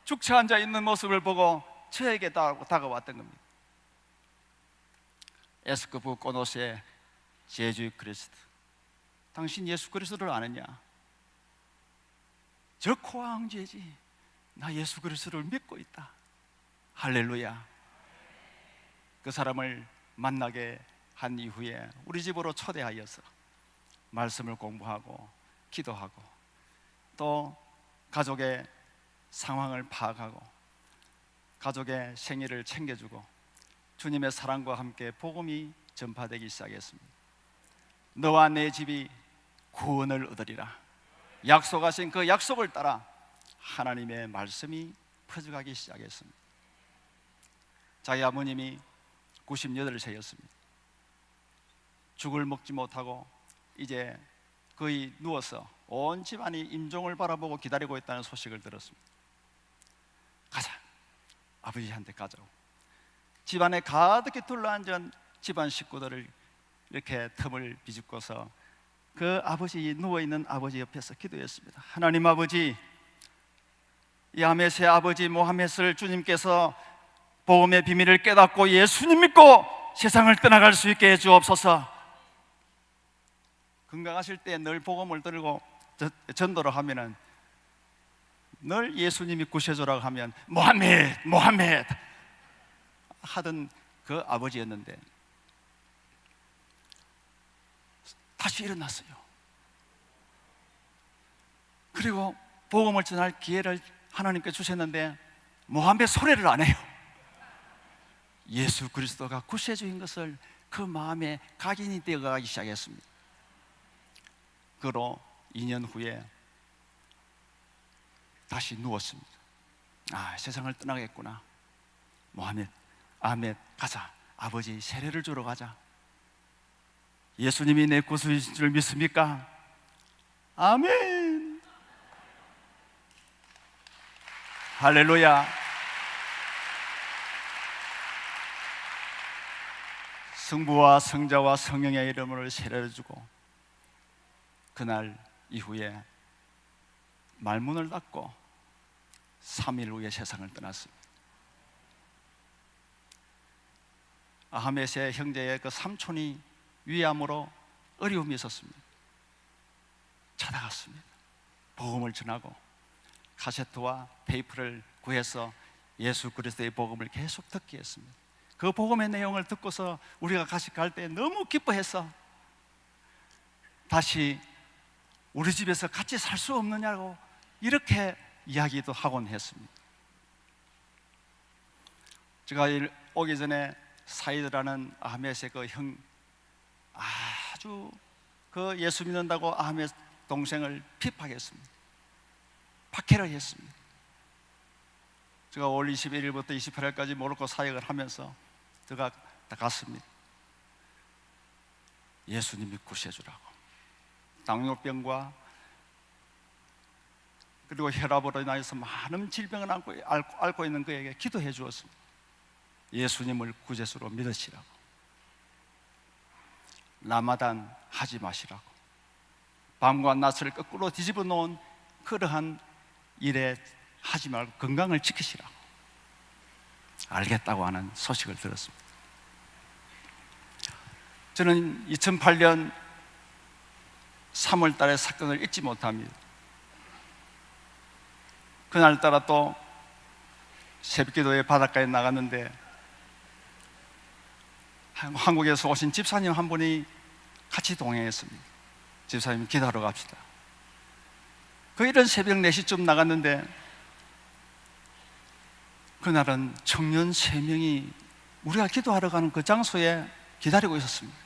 죽쳐 앉아 있는 모습을 보고 저에게 다가왔던 겁니다. 에스코프 꼬노스의 제주 그리스도, 당신 예수 그리스도를 아느냐? 저 코왕제지, 나 예수 그리스도를 믿고 있다. 할렐루야. 그 사람을 만나게 한 이후에 우리 집으로 초대하여서 말씀을 공부하고 기도하고, 또 가족의 상황을 파악하고 가족의 생일을 챙겨주고 주님의 사랑과 함께 복음이 전파되기 시작했습니다. 너와 내 집이 구원을 얻으리라 약속하신 그 약속을 따라 하나님의 말씀이 퍼져가기 시작했습니다. 자기 아버님이 98세였습니다. 죽을 먹지 못하고 이제 거의 누워서 온 집안이 임종을 바라보고 기다리고 있다는 소식을 들었습니다. 가자, 아버지한테 가자고. 집안에 가득히 둘러앉은 집안 식구들을 이렇게 틈을 비집고서 그 아버지, 누워있는 아버지 옆에서 기도했습니다. 하나님 아버지, 이 아멧의 아버지 모하멧을 주님께서 복음의 비밀을 깨닫고 예수님 믿고 세상을 떠나갈 수 있게 해주옵소서. 건강하실 때 늘 복음을 들고 전도를 하면은 늘 예수님이 구세주라고 하면 모하멧 하던 그 아버지였는데 다시 일어났어요. 그리고 복음을 전할 기회를 하나님께 주셨는데 모함의 소리를 안 해요. 예수 그리스도가 구세주인 것을 그 마음에 각인이 되어가기 시작했습니다. 그로 2년 후에 다시 누웠습니다. 아, 세상을 떠나겠구나. 모하메드, 아멧, 가자. 아버지 세례를 주러 가자. 예수님이 내 구주이신 줄 믿습니까? 아멘. 할렐루야. 성부와 성자와 성령의 이름으로 세례를 주고 그날 이후에 말문을 닫고 3일 후에 세상을 떠났습니다. 아하멧의 형제의 그 삼촌이 위암으로 어려움이 있었습니다. 찾아갔습니다. 복음을 전하고 카세트와 테이프를 구해서 예수 그리스도의 복음을 계속 듣게 했습니다. 그 복음의 내용을 듣고서 우리가 같이 갈 때 너무 기뻐해서 다시 우리 집에서 같이 살 수 없느냐고 이렇게 이야기도 하곤 했습니다. 제가 오기 전에 사이드라는 아하멧의 그 형, 아주 그 예수 믿는다고 아하멧 동생을 핍박했습니다. 박해를 했습니다. 제가 5월 21일부터 28일까지 모로코 사역을 하면서 제가 다 갔습니다. 예수님이 구세주라고. 당뇨병과 그리고 혈압으로 인해서 많은 질병을 앓고 있는 그에게 기도해 주었습니다. 예수님을 구세주로 믿으시라고. 라마단 하지 마시라고. 밤과 낮을 거꾸로 뒤집어 놓은 그러한 일에 하지 말고 건강을 지키시라고. 알겠다고 하는 소식을 들었습니다. 저는 2008년 3월 달에 사건을 잊지 못합니다. 그날따라 또 새벽기도회 바닷가에 나갔는데 한국에서 오신 집사님 한 분이 같이 동행했습니다. 집사님 기도하러 갑시다. 그 이른 새벽 4시쯤 나갔는데 그날은 청년 3명이 우리가 기도하러 가는 그 장소에 기다리고 있었습니다.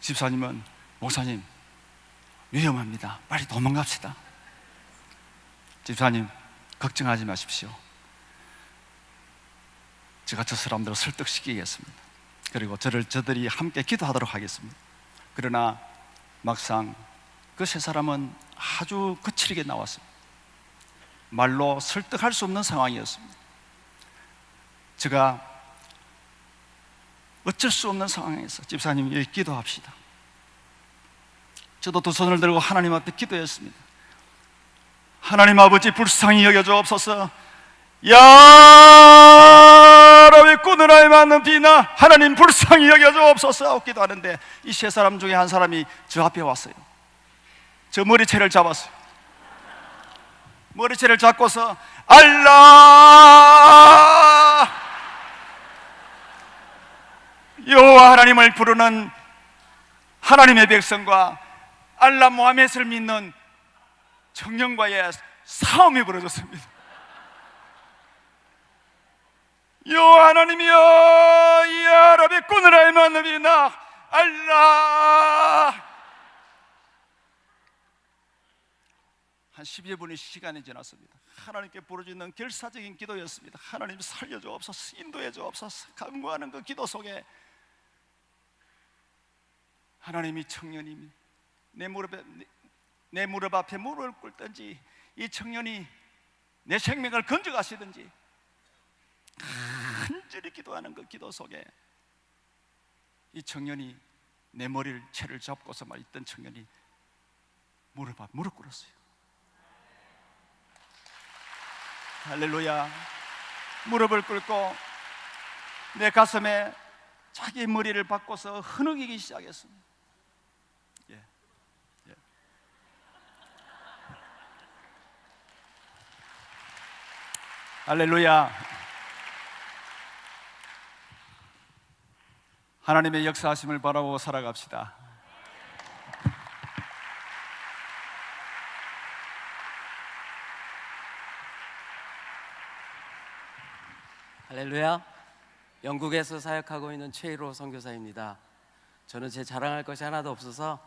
집사님은 목사님 위험합니다. 빨리 도망갑시다. 집사님 걱정하지 마십시오. 제가 저 사람들을 설득시키겠습니다. 그리고 저들이 함께 기도하도록 하겠습니다. 그러나 막상 그 세 사람은 아주 거칠게 나왔습니다. 말로 설득할 수 없는 상황이었습니다. 제가 어쩔 수 없는 상황에서 집사님 여기 기도합시다. 저도 두 손을 들고 하나님 앞에 기도했습니다. 하나님 아버지 불쌍히 여겨주옵소서. 야라비 꾸느라에 맞는 비나 하나님 불쌍히 여겨주옵소서 기도하는데 이 세 사람 중에 한 사람이 저 앞에 왔어요. 저 머리채를 잡았어요. 머리채를 잡고서 알라 여호와 하나님을 부르는 하나님의 백성과 알라 모하멧을 믿는 청년과의 싸움이 벌어졌습니다. 여호와 하나님이여 야라비 꾸느라에 맞는 비나 알라. 한 10여 분의 시간이 지났습니다. 하나님께 부르짖는 결사적인 기도였습니다. 하나님 살려주옵소서, 인도해주옵소서. 간구하는 그 기도 속에 하나님이 청년이 내 무릎 앞에 무릎을 꿇든지 이 청년이 내 생명을 건져가시든지 간절히 기도하는 그 기도 속에 이 청년이 내 머리를 채를 잡고서만 있던 청년이 무릎 꿇었어요. 할렐루야. 무릎을 꿇고 내 가슴에 자기 머리를 박고서 흐느끼기 시작했습니다. 예. 할렐루야. 하나님의 역사하심을 바라보고 살아갑시다. 할렐루야. 영국에서 사역하고 있는 최일호 선교사입니다. 저는 제 자랑할 것이 하나도 없어서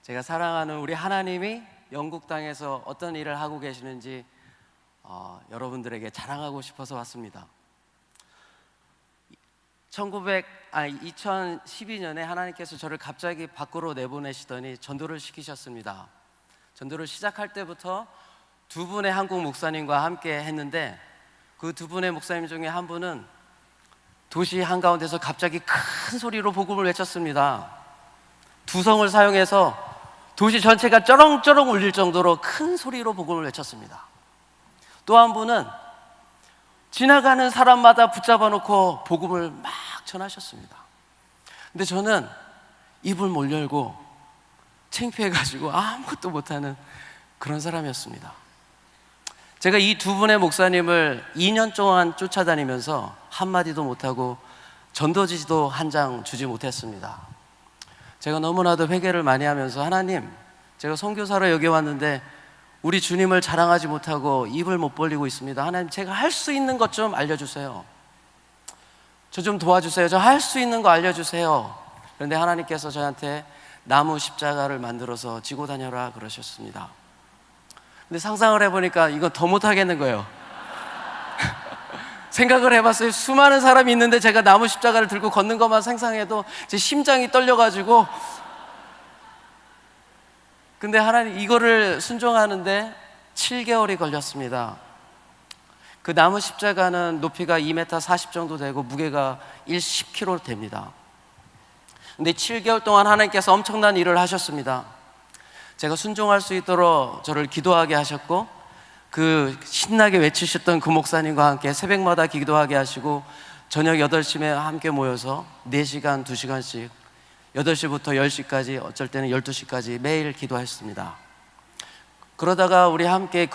제가 사랑하는 우리 하나님이 영국 땅에서 어떤 일을 하고 계시는지 여러분들에게 자랑하고 싶어서 왔습니다. 2012년에 하나님께서 저를 갑자기 밖으로 내보내시더니 전도를 시키셨습니다. 전도를 시작할 때부터 두 분의 한국 목사님과 함께 했는데 그 두 분의 목사님 중에 한 분은 도시 한가운데서 갑자기 큰 소리로 복음을 외쳤습니다. 두성을 사용해서 도시 전체가 쩌렁쩌렁 울릴 정도로 큰 소리로 복음을 외쳤습니다. 또 한 분은 지나가는 사람마다 붙잡아 놓고 복음을 막 전하셨습니다. 근데 저는 입을 못 열고 창피해가지고 아무것도 못하는 그런 사람이었습니다. 제가 이 두 분의 목사님을 2년 동안 쫓아다니면서 한마디도 못하고 전도지도 한 장 주지 못했습니다. 제가 너무나도 회개를 많이 하면서 하나님, 제가 선교사로 여기 왔는데 우리 주님을 자랑하지 못하고 입을 못 벌리고 있습니다. 하나님, 제가 할 수 있는 것 좀 알려주세요. 저 좀 도와주세요. 저 할 수 있는 거 알려주세요. 그런데 하나님께서 저한테 나무 십자가를 만들어서 지고 다녀라 그러셨습니다. 근데 상상을 해보니까 이건 더 못하겠는 거예요. 생각을 해봤어요. 수많은 사람이 있는데 제가 나무 십자가를 들고 걷는 것만 상상해도 제 심장이 떨려가지고. 근데 하나님, 이거를 순종하는데 7개월이 걸렸습니다. 그 나무 십자가는 높이가 2m 40 정도 되고 무게가 10kg 됩니다. 근데 7개월 동안 하나님께서 엄청난 일을 하셨습니다. 제가 순종할 수 있도록 저를 기도하게 하셨고, 그 신나게 외치셨던 그 목사님과 함께 새벽마다 기도하게 하시고, 저녁 8시에 함께 모여서 4시간, 2시간씩 8시부터 10시까지, 어쩔 때는 12시까지 매일 기도했습니다. 그러다가 우리 함께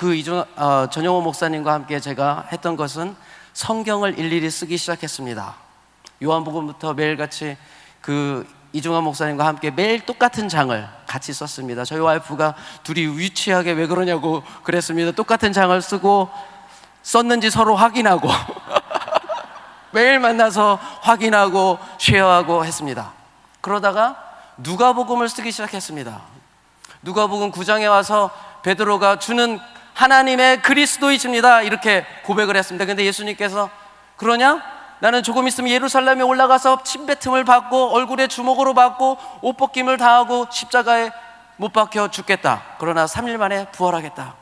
전용호 목사님과 함께 제가 했던 것은 성경을 일일이 쓰기 시작했습니다. 요한복음부터 매일같이 이중환 목사님과 함께 매일 똑같은 장을 같이 썼습니다. 저희 와이프가 둘이 유치하게 왜 그러냐고 그랬습니다. 똑같은 장을 쓰고 썼는지 서로 확인하고 매일 만나서 확인하고 쉐어하고 했습니다. 그러다가 누가복음을 쓰기 시작했습니다. 누가복음 9장에 와서 베드로가 주는 하나님의 그리스도이십니다 이렇게 고백을 했습니다. 근데 예수님께서 그러냐? 나는 조금 있으면 예루살렘에 올라가서 침뱉음을 받고 얼굴에 주먹으로 받고 옷 벗김을 당하고 십자가에 못 박혀 죽겠다. 그러나 3일 만에 부활하겠다.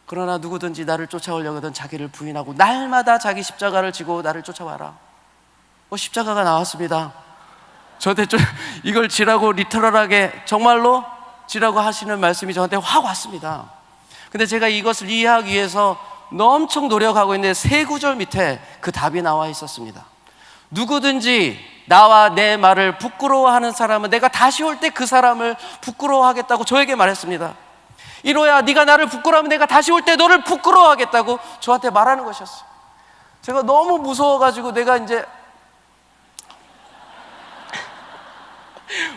그러나 누구든지 나를 쫓아오려거든 자기를 부인하고 날마다 자기 십자가를 지고 나를 쫓아와라. 십자가가 나왔습니다. 저한테 좀 이걸 지라고 리터럴하게 정말로 지라고 하시는 말씀이 저한테 확 왔습니다. 근데 제가 이것을 이해하기 위해서 엄청 노력하고 있는데 3구절 밑에 그 답이 나와 있었습니다. 누구든지 나와 내 말을 부끄러워하는 사람은 내가 다시 올 때 그 사람을 부끄러워하겠다고 저에게 말했습니다. 이로야, 네가 나를 부끄러워하면 내가 다시 올 때 너를 부끄러워하겠다고 저한테 말하는 것이었어요. 제가 너무 무서워가지고 내가 이제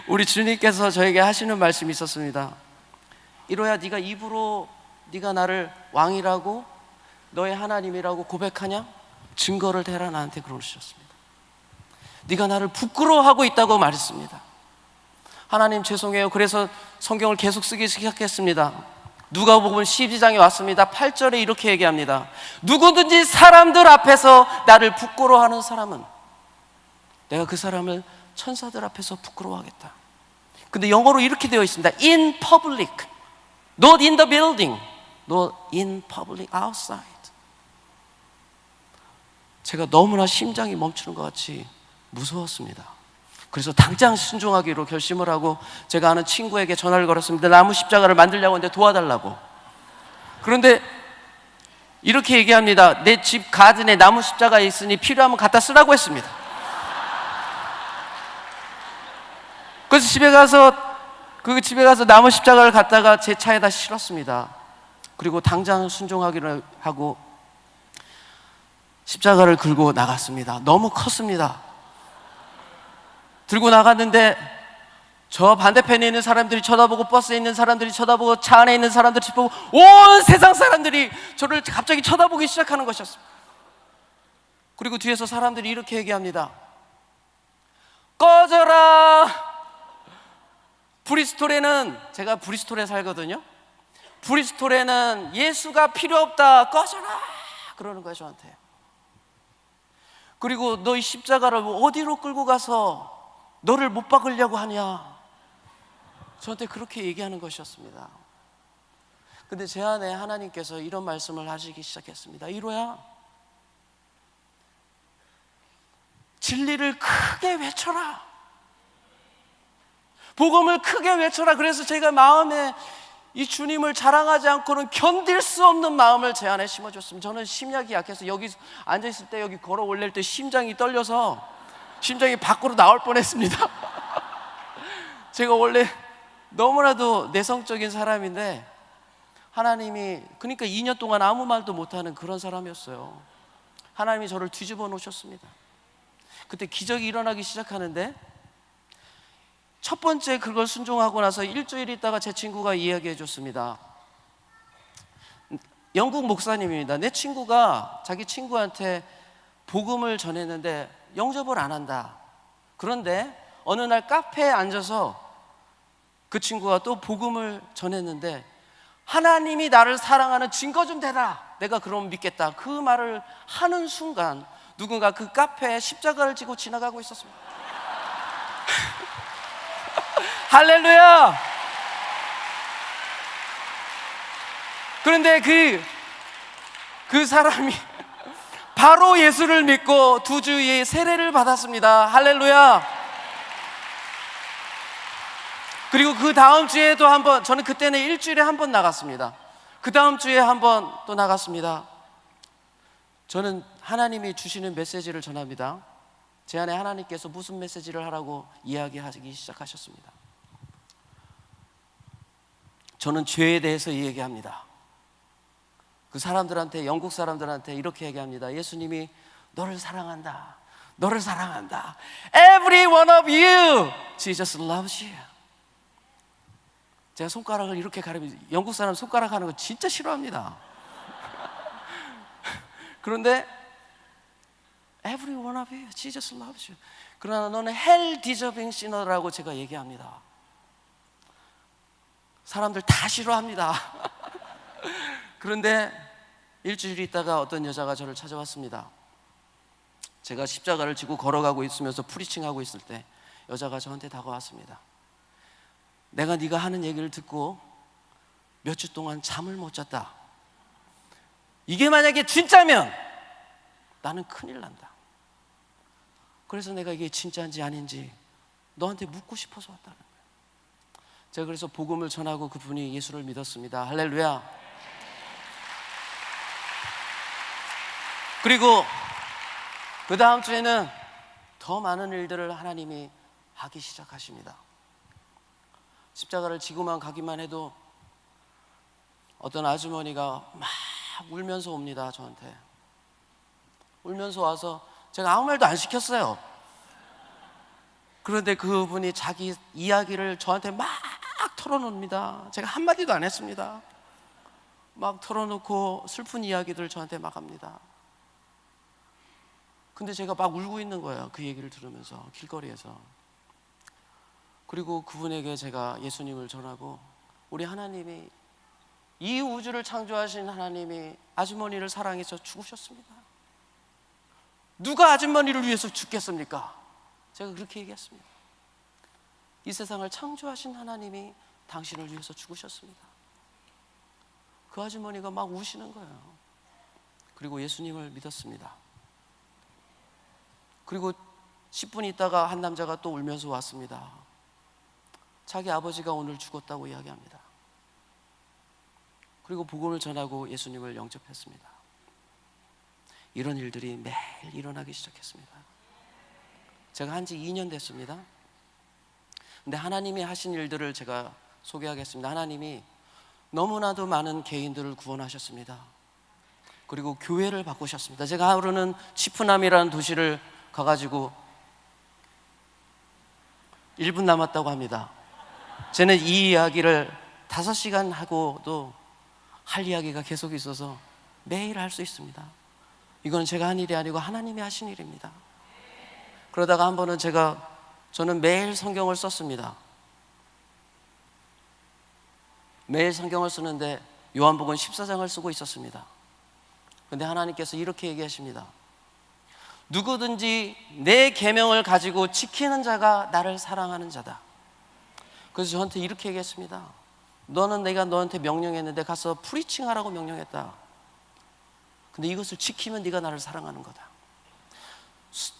우리 주님께서 저에게 하시는 말씀이 있었습니다. 이로야, 네가 입으로 네가 나를 왕이라고 너의 하나님이라고 고백하냐? 증거를 대라. 나한테 그러셨습니다. 네가 나를 부끄러워하고 있다고 말했습니다. 하나님 죄송해요. 그래서 성경을 계속 쓰기 시작했습니다. 누가복음 12장에 왔습니다. 8절에 이렇게 얘기합니다. 누구든지 사람들 앞에서 나를 부끄러워하는 사람은 내가 그 사람을 천사들 앞에서 부끄러워하겠다. 근데 영어로 이렇게 되어 있습니다. In public, not in the building, not in public, outside. 제가 너무나 심장이 멈추는 것 같이 무서웠습니다. 그래서 당장 순종하기로 결심을 하고 제가 아는 친구에게 전화를 걸었습니다. 나무 십자가를 만들려고 하는데 도와달라고. 그런데 이렇게 얘기합니다. 내 집 가든에 나무 십자가 있으니 필요하면 갖다 쓰라고 했습니다. 그래서 집에 가서 나무 십자가를 갖다가 제 차에다 실었습니다. 그리고 당장 순종하기로 하고 십자가를 걸고 나갔습니다. 너무 컸습니다. 들고 나갔는데 저 반대편에 있는 사람들이 쳐다보고, 버스에 있는 사람들이 쳐다보고, 차 안에 있는 사람들이 쳐다보고, 온 세상 사람들이 저를 갑자기 쳐다보기 시작하는 것이었습니다. 그리고 뒤에서 사람들이 이렇게 얘기합니다. 꺼져라. 브리스톨에는, 제가 브리스톨에 살거든요. 브리스톨에는 예수가 필요 없다. 꺼져라. 그러는 거예요, 저한테. 그리고 너 이 십자가를 어디로 끌고 가서 너를 못 박으려고 하냐. 저한테 그렇게 얘기하는 것이었습니다. 근데 제 안에 하나님께서 이런 말씀을 하시기 시작했습니다. 이로야, 진리를 크게 외쳐라. 복음을 크게 외쳐라. 그래서 제가 마음에 이 주님을 자랑하지 않고는 견딜 수 없는 마음을 제 안에 심어줬습니다. 저는 심약이 약해서 여기 앉아있을 때, 여기 걸어 올릴 때 심장이 떨려서 심장이 밖으로 나올 뻔했습니다. 제가 원래 너무나도 내성적인 사람인데 하나님이, 그러니까 2년 동안 아무 말도 못하는 그런 사람이었어요. 하나님이 저를 뒤집어 놓으셨습니다. 그때 기적이 일어나기 시작하는데, 첫 번째 그걸 순종하고 나서 일주일 있다가 제 친구가 이야기해 줬습니다. 영국 목사님입니다. 내 친구가 자기 친구한테 복음을 전했는데 영접을 안 한다. 그런데 어느 날 카페에 앉아서 그 친구가 또 복음을 전했는데, 하나님이 나를 사랑하는 증거 좀 대라. 내가 그럼 믿겠다. 그 말을 하는 순간 누군가 그 카페에 십자가를 지고 지나가고 있었습니다. 할렐루야! 그런데 그 사람이 바로 예수를 믿고 2주의 세례를 받았습니다. 할렐루야! 그리고 그 다음 주에도 한 번, 저는 그때는 일주일에 한 번 나갔습니다. 그 다음 주에 한 번 또 나갔습니다. 저는 하나님이 주시는 메시지를 전합니다. 제 안에 하나님께서 무슨 메시지를 하라고 이야기하기 시작하셨습니다. 저는 죄에 대해서 얘기합니다. 그 사람들한테, 영국 사람들한테 이렇게 얘기합니다. 예수님이 너를 사랑한다. 너를 사랑한다. Every one of you, Jesus loves you. 제가 손가락을 이렇게 가리면, 영국 사람 손가락 하는 거 진짜 싫어합니다. 그런데 Every one of you, Jesus loves you. 그러나 너는 hell deserving sinner라고 제가 얘기합니다. 사람들 다 싫어합니다. 그런데 일주일 있다가 어떤 여자가 저를 찾아왔습니다. 제가 십자가를 지고 걸어가고 있으면서 프리칭하고 있을 때 여자가 저한테 다가왔습니다. 내가 네가 하는 얘기를 듣고 몇 주 동안 잠을 못 잤다. 이게 만약에 진짜면 나는 큰일 난다. 그래서 내가 이게 진짜인지 아닌지 너한테 묻고 싶어서 왔다는 거예요. 제가 그래서 복음을 전하고 그분이 예수를 믿었습니다. 할렐루야. 그리고 그 다음 주에는 더 많은 일들을 하나님이 하기 시작하십니다. 십자가를 지고만 가기만 해도 어떤 아주머니가 막 울면서 옵니다. 저한테 울면서 와서, 제가 아무 말도 안 시켰어요. 그런데 그분이 자기 이야기를 저한테 막 털어놓습니다. 제가 한마디도 안 했습니다. 막 털어놓고 슬픈 이야기들을 저한테 막 합니다. 근데 제가 막 울고 있는 거예요. 그 얘기를 들으면서 길거리에서. 그리고 그분에게 제가 예수님을 전하고, 우리 하나님이, 이 우주를 창조하신 하나님이 아주머니를 사랑해서 죽으셨습니다. 누가 아주머니를 위해서 죽겠습니까? 제가 그렇게 얘기했습니다. 이 세상을 창조하신 하나님이 당신을 위해서 죽으셨습니다. 그 아주머니가 막 우시는 거예요. 그리고 예수님을 믿었습니다. 그리고 10분 있다가 한 남자가 또 울면서 왔습니다. 자기 아버지가 오늘 죽었다고 이야기합니다. 그리고 복음을 전하고 예수님을 영접했습니다. 이런 일들이 매일 일어나기 시작했습니다. 제가 한 지 2년 됐습니다. 근데 하나님이 하신 일들을 제가 소개하겠습니다. 하나님이 너무나도 많은 개인들을 구원하셨습니다. 그리고 교회를 바꾸셨습니다. 제가 하루는 치프남이라는 도시를 가가지고 1분 남았다고 합니다. 저는 이 이야기를 5시간 하고도 할 이야기가 계속 있어서 매일 할 수 있습니다. 이건 제가 한 일이 아니고 하나님이 하신 일입니다. 그러다가 한 번은 저는 매일 성경을 썼습니다. 매일 성경을 쓰는데 요한복음 14장을 쓰고 있었습니다. 근데 하나님께서 이렇게 얘기하십니다. 누구든지 내 계명을 가지고 지키는 자가 나를 사랑하는 자다. 그래서 저한테 이렇게 얘기했습니다. 너는 내가 너한테 명령했는데 가서 프리칭하라고 명령했다. 근데 이것을 지키면 네가 나를 사랑하는 거다.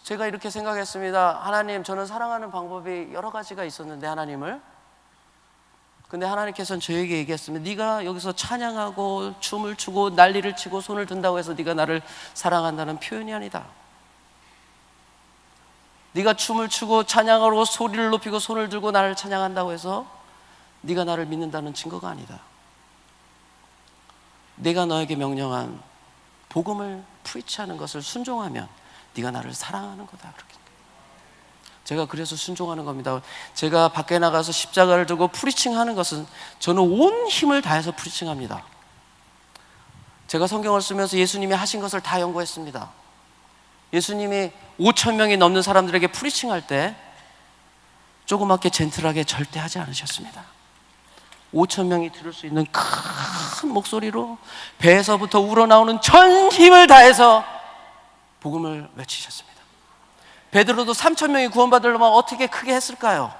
제가 이렇게 생각했습니다. 하나님, 저는 사랑하는 방법이 여러 가지가 있었는데 하나님을, 근데 하나님께서는 저에게 얘기했습니다. 네가 여기서 찬양하고 춤을 추고 난리를 치고 손을 든다고 해서 네가 나를 사랑한다는 표현이 아니다. 네가 춤을 추고 찬양하고 소리를 높이고 손을 들고 나를 찬양한다고 해서 네가 나를 믿는다는 증거가 아니다. 내가 너에게 명령한 복음을 프리치하는 것을 순종하면 네가 나를 사랑하는 거다. 그렇게. 제가 그래서 순종하는 겁니다. 제가 밖에 나가서 십자가를 들고 프리칭하는 것은 저는 온 힘을 다해서 프리칭합니다. 제가 성경을 쓰면서 예수님이 하신 것을 다 연구했습니다. 예수님이 5,000명이 넘는 사람들에게 프리칭할 때 조그맣게 젠틀하게 절대 하지 않으셨습니다. 5,000명이 들을 수 있는 큰 목소리로 배에서부터 우러나오는 전 힘을 다해서 복음을 외치셨습니다. 베드로도 3,000명이 구원받으려면 어떻게 크게 했을까요?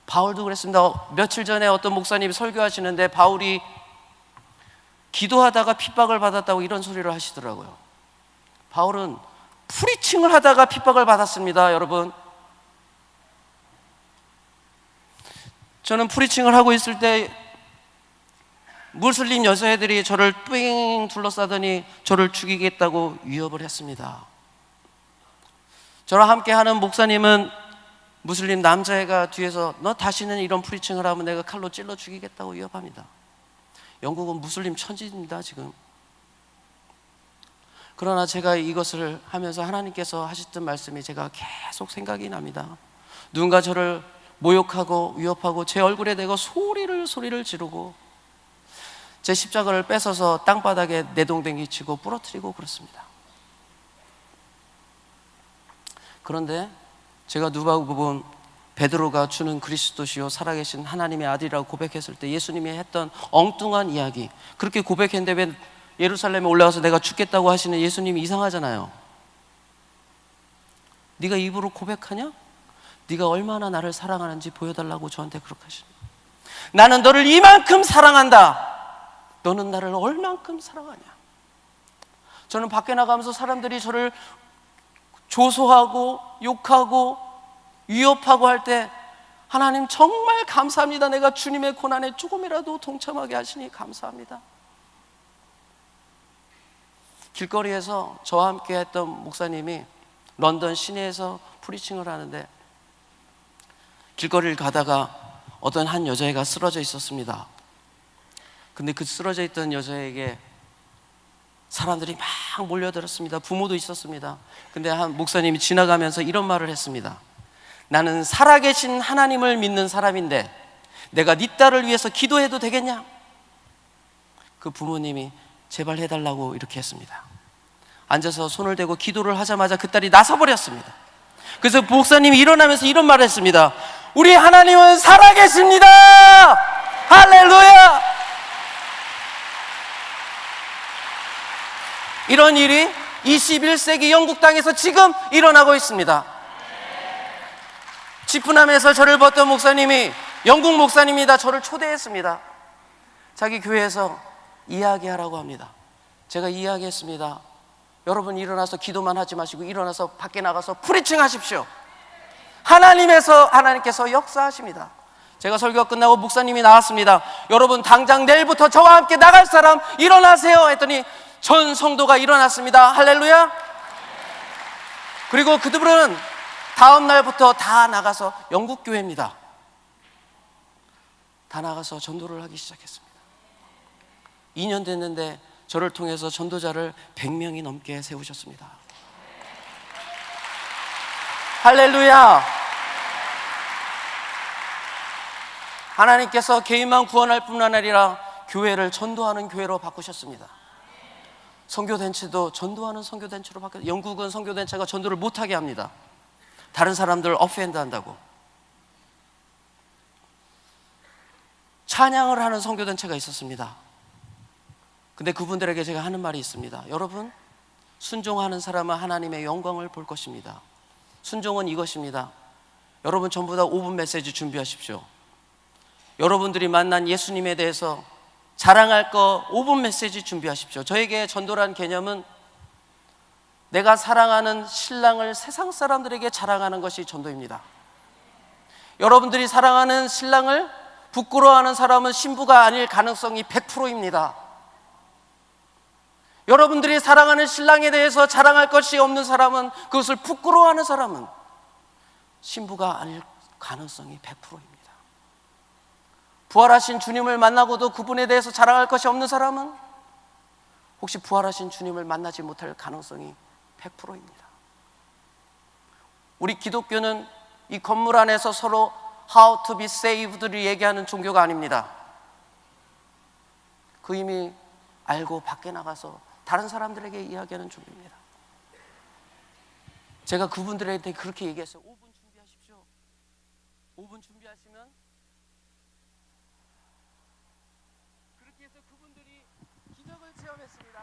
바울도 그랬습니다. 며칠 전에 어떤 목사님이 설교하시는데 바울이 기도하다가 핍박을 받았다고 이런 소리를 하시더라고요. 바울은 프리칭을 하다가 핍박을 받았습니다. 여러분, 저는 프리칭을 하고 있을 때 무슬림 여자애들이 저를 삥 둘러싸더니 저를 죽이겠다고 위협을 했습니다. 저랑 함께 하는 목사님은 무슬림 남자애가 뒤에서 너 다시는 이런 프리칭을 하면 내가 칼로 찔러 죽이겠다고 위협합니다. 영국은 무슬림 천지입니다, 지금. 그러나 제가 이것을 하면서 하나님께서 하셨던 말씀이 제가 계속 생각이 납니다. 누군가 저를 모욕하고 위협하고 제 얼굴에 대고 소리를 지르고 제 십자가를 뺏어서 땅바닥에 내동댕이치고 부러뜨리고 그렇습니다. 그런데 제가 누가복음 베드로가 주는 그리스도시요 살아계신 하나님의 아들이라고 고백했을 때 예수님이 했던 엉뚱한 이야기, 그렇게 고백했는데 왜 예루살렘에 올라가서 내가 죽겠다고 하시는 예수님이 이상하잖아요. 네가 입으로 고백하냐? 네가 얼마나 나를 사랑하는지 보여달라고 저한테 그렇게 하시는 거예요. 나는 너를 이만큼 사랑한다. 너는 나를 얼만큼 사랑하냐? 저는 밖에 나가면서 사람들이 저를 조소하고 욕하고 위협하고 할 때 하나님 정말 감사합니다. 내가 주님의 고난에 조금이라도 동참하게 하시니 감사합니다. 길거리에서 저와 함께 했던 목사님이 런던 시내에서 프리칭을 하는데 길거리를 가다가 어떤 한 여자애가 쓰러져 있었습니다. 근데 그 쓰러져 있던 여자에게 사람들이 막 몰려들었습니다. 부모도 있었습니다. 근데 한 목사님이 지나가면서 이런 말을 했습니다. 나는 살아계신 하나님을 믿는 사람인데 내가 네 딸을 위해서 기도해도 되겠냐? 그 부모님이 제발 해달라고 이렇게 했습니다. 앉아서 손을 대고 기도를 하자마자 그 딸이 나서버렸습니다. 그래서 목사님이 일어나면서 이런 말을 했습니다. 우리 하나님은 살아계십니다. 할렐루야. 이런 일이 21세기 영국 땅에서 지금 일어나고 있습니다. 지푸남에서 저를 봤던 목사님이 영국 목사님이다. 저를 초대했습니다. 자기 교회에서 이야기하라고 합니다. 제가 이야기했습니다. 여러분 일어나서 기도만 하지 마시고 일어나서 밖에 나가서 프리칭 하십시오. 하나님께서 역사하십니다. 제가 설교가 끝나고 목사님이 나왔습니다. 여러분 당장 내일부터 저와 함께 나갈 사람 일어나세요 했더니 전 성도가 일어났습니다. 할렐루야. 그리고 그들은 다음 날부터 다 나가서 영국 교회입니다. 다 나가서 전도를 하기 시작했습니다. 2년 됐는데 저를 통해서 전도자를 100명이 넘게 세우셨습니다. 할렐루야. 하나님께서 개인만 구원할 뿐만 아니라 교회를 전도하는 교회로 바꾸셨습니다. 선교단체도 전도하는 선교단체로 바뀌었어요. 영국은 선교단체가 전도를 못하게 합니다. 다른 사람들 어펜드 한다고. 찬양을 하는 선교단체가 있었습니다. 근데 그분들에게 제가 하는 말이 있습니다. 여러분, 순종하는 사람은 하나님의 영광을 볼 것입니다. 순종은 이것입니다. 여러분 전부 다 5분 메시지 준비하십시오. 여러분들이 만난 예수님에 대해서 자랑할 거 5분 메시지 준비하십시오. 저에게 전도란 개념은 내가 사랑하는 신랑을 세상 사람들에게 자랑하는 것이 전도입니다. 여러분들이 사랑하는 신랑을 부끄러워하는 사람은 신부가 아닐 가능성이 100%입니다. 여러분들이 사랑하는 신랑에 대해서 자랑할 것이 없는 사람은, 그것을 부끄러워하는 사람은 신부가 아닐 가능성이 100%입니다. 부활하신 주님을 만나고도 그분에 대해서 자랑할 것이 없는 사람은 혹시 부활하신 주님을 만나지 못할 가능성이 100%입니다. 우리 기독교는 이 건물 안에서 서로 How to be saved를 얘기하는 종교가 아닙니다. 그 이미 알고 밖에 나가서 다른 사람들에게 이야기하는 종교입니다. 제가 그분들한테 그렇게 얘기했어요. 5분 준비하십시오. 5분 준비하시면 그렇게 해서 그분들이 기적을 체험했습니다.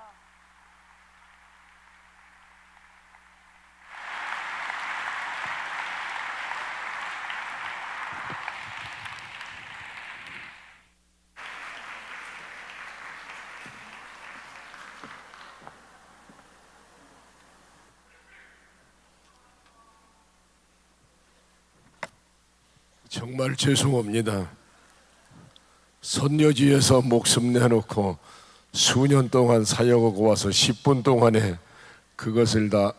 정말 죄송합니다. 선녀지에서 목숨 내놓고 수년 동안 사역하고 와서 10분 동안에 그것을 다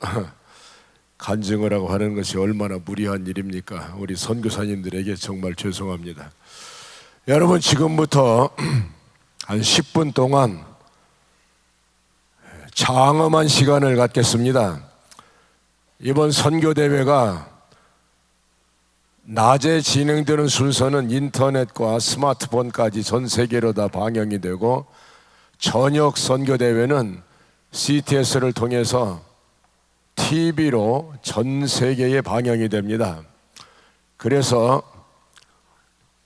간증을 하고 하는 것이 얼마나 무리한 일입니까? 우리 선교사님들에게 정말 죄송합니다. 여러분, 지금부터 한 10분 동안 장엄한 시간을 갖겠습니다. 이번 선교대회가 낮에 진행되는 순서는 인터넷과 스마트폰까지 전 세계로 다 방영이 되고, 저녁 선교대회는 CTS를 통해서 TV로 전 세계에 방영이 됩니다. 그래서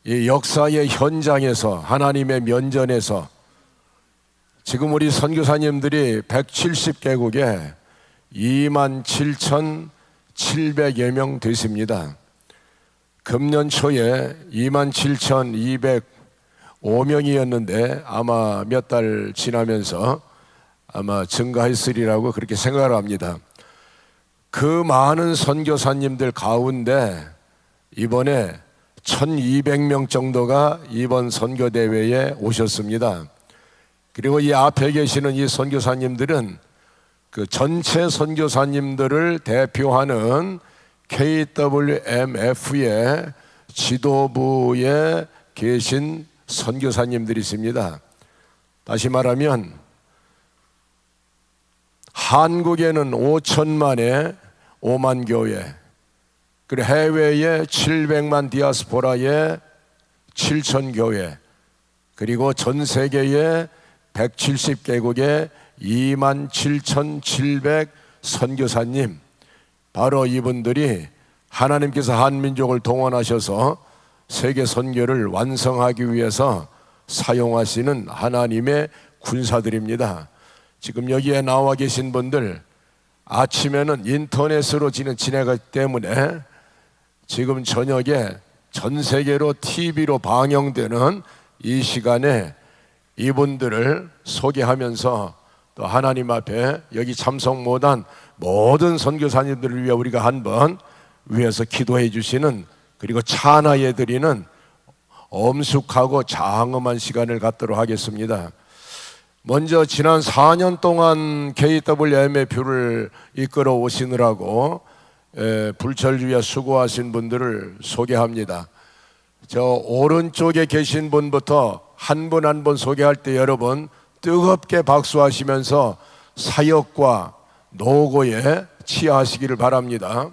이 역사의 현장에서, 하나님의 면전에서 지금 우리 선교사님들이 170개국에 27,700여 명 되십니다. 금년 초에 27,205명이었는데 아마 몇 달 지나면서 아마 증가했으리라고 그렇게 생각을 합니다. 그 많은 선교사님들 가운데 이번에 1,200명 정도가 이번 선교대회에 오셨습니다. 그리고 이 앞에 계시는 이 선교사님들은 그 전체 선교사님들을 대표하는 KWMF의 지도부에 계신 선교사님들이십니다. 다시 말하면 한국에는 5천만의 5만 교회, 그리고 해외에 700만 디아스포라의 7천 교회, 그리고 전 세계에 170개국의 27,700 선교사님, 바로 이분들이 하나님께서 한민족을 동원하셔서 세계 선교를 완성하기 위해서 사용하시는 하나님의 군사들입니다. 지금 여기에 나와 계신 분들 아침에는 인터넷으로 진행하기 때문에 지금 저녁에 전 세계로 TV로 방영되는 이 시간에 이분들을 소개하면서 또 하나님 앞에 여기 참석 못한 모든 선교사님들을 위해 우리가 한번 위에서 기도해 주시는, 그리고 찬하에 드리는 엄숙하고 장엄한 시간을 갖도록 하겠습니다. 먼저 지난 4년 동안 KWMF를 이끌어 오시느라고 불철주야 수고하신 분들을 소개합니다. 저 오른쪽에 계신 분부터 한 분 한 분 소개할 때 여러분 뜨겁게 박수하시면서 사역과 노고에 치하하시기를 바랍니다.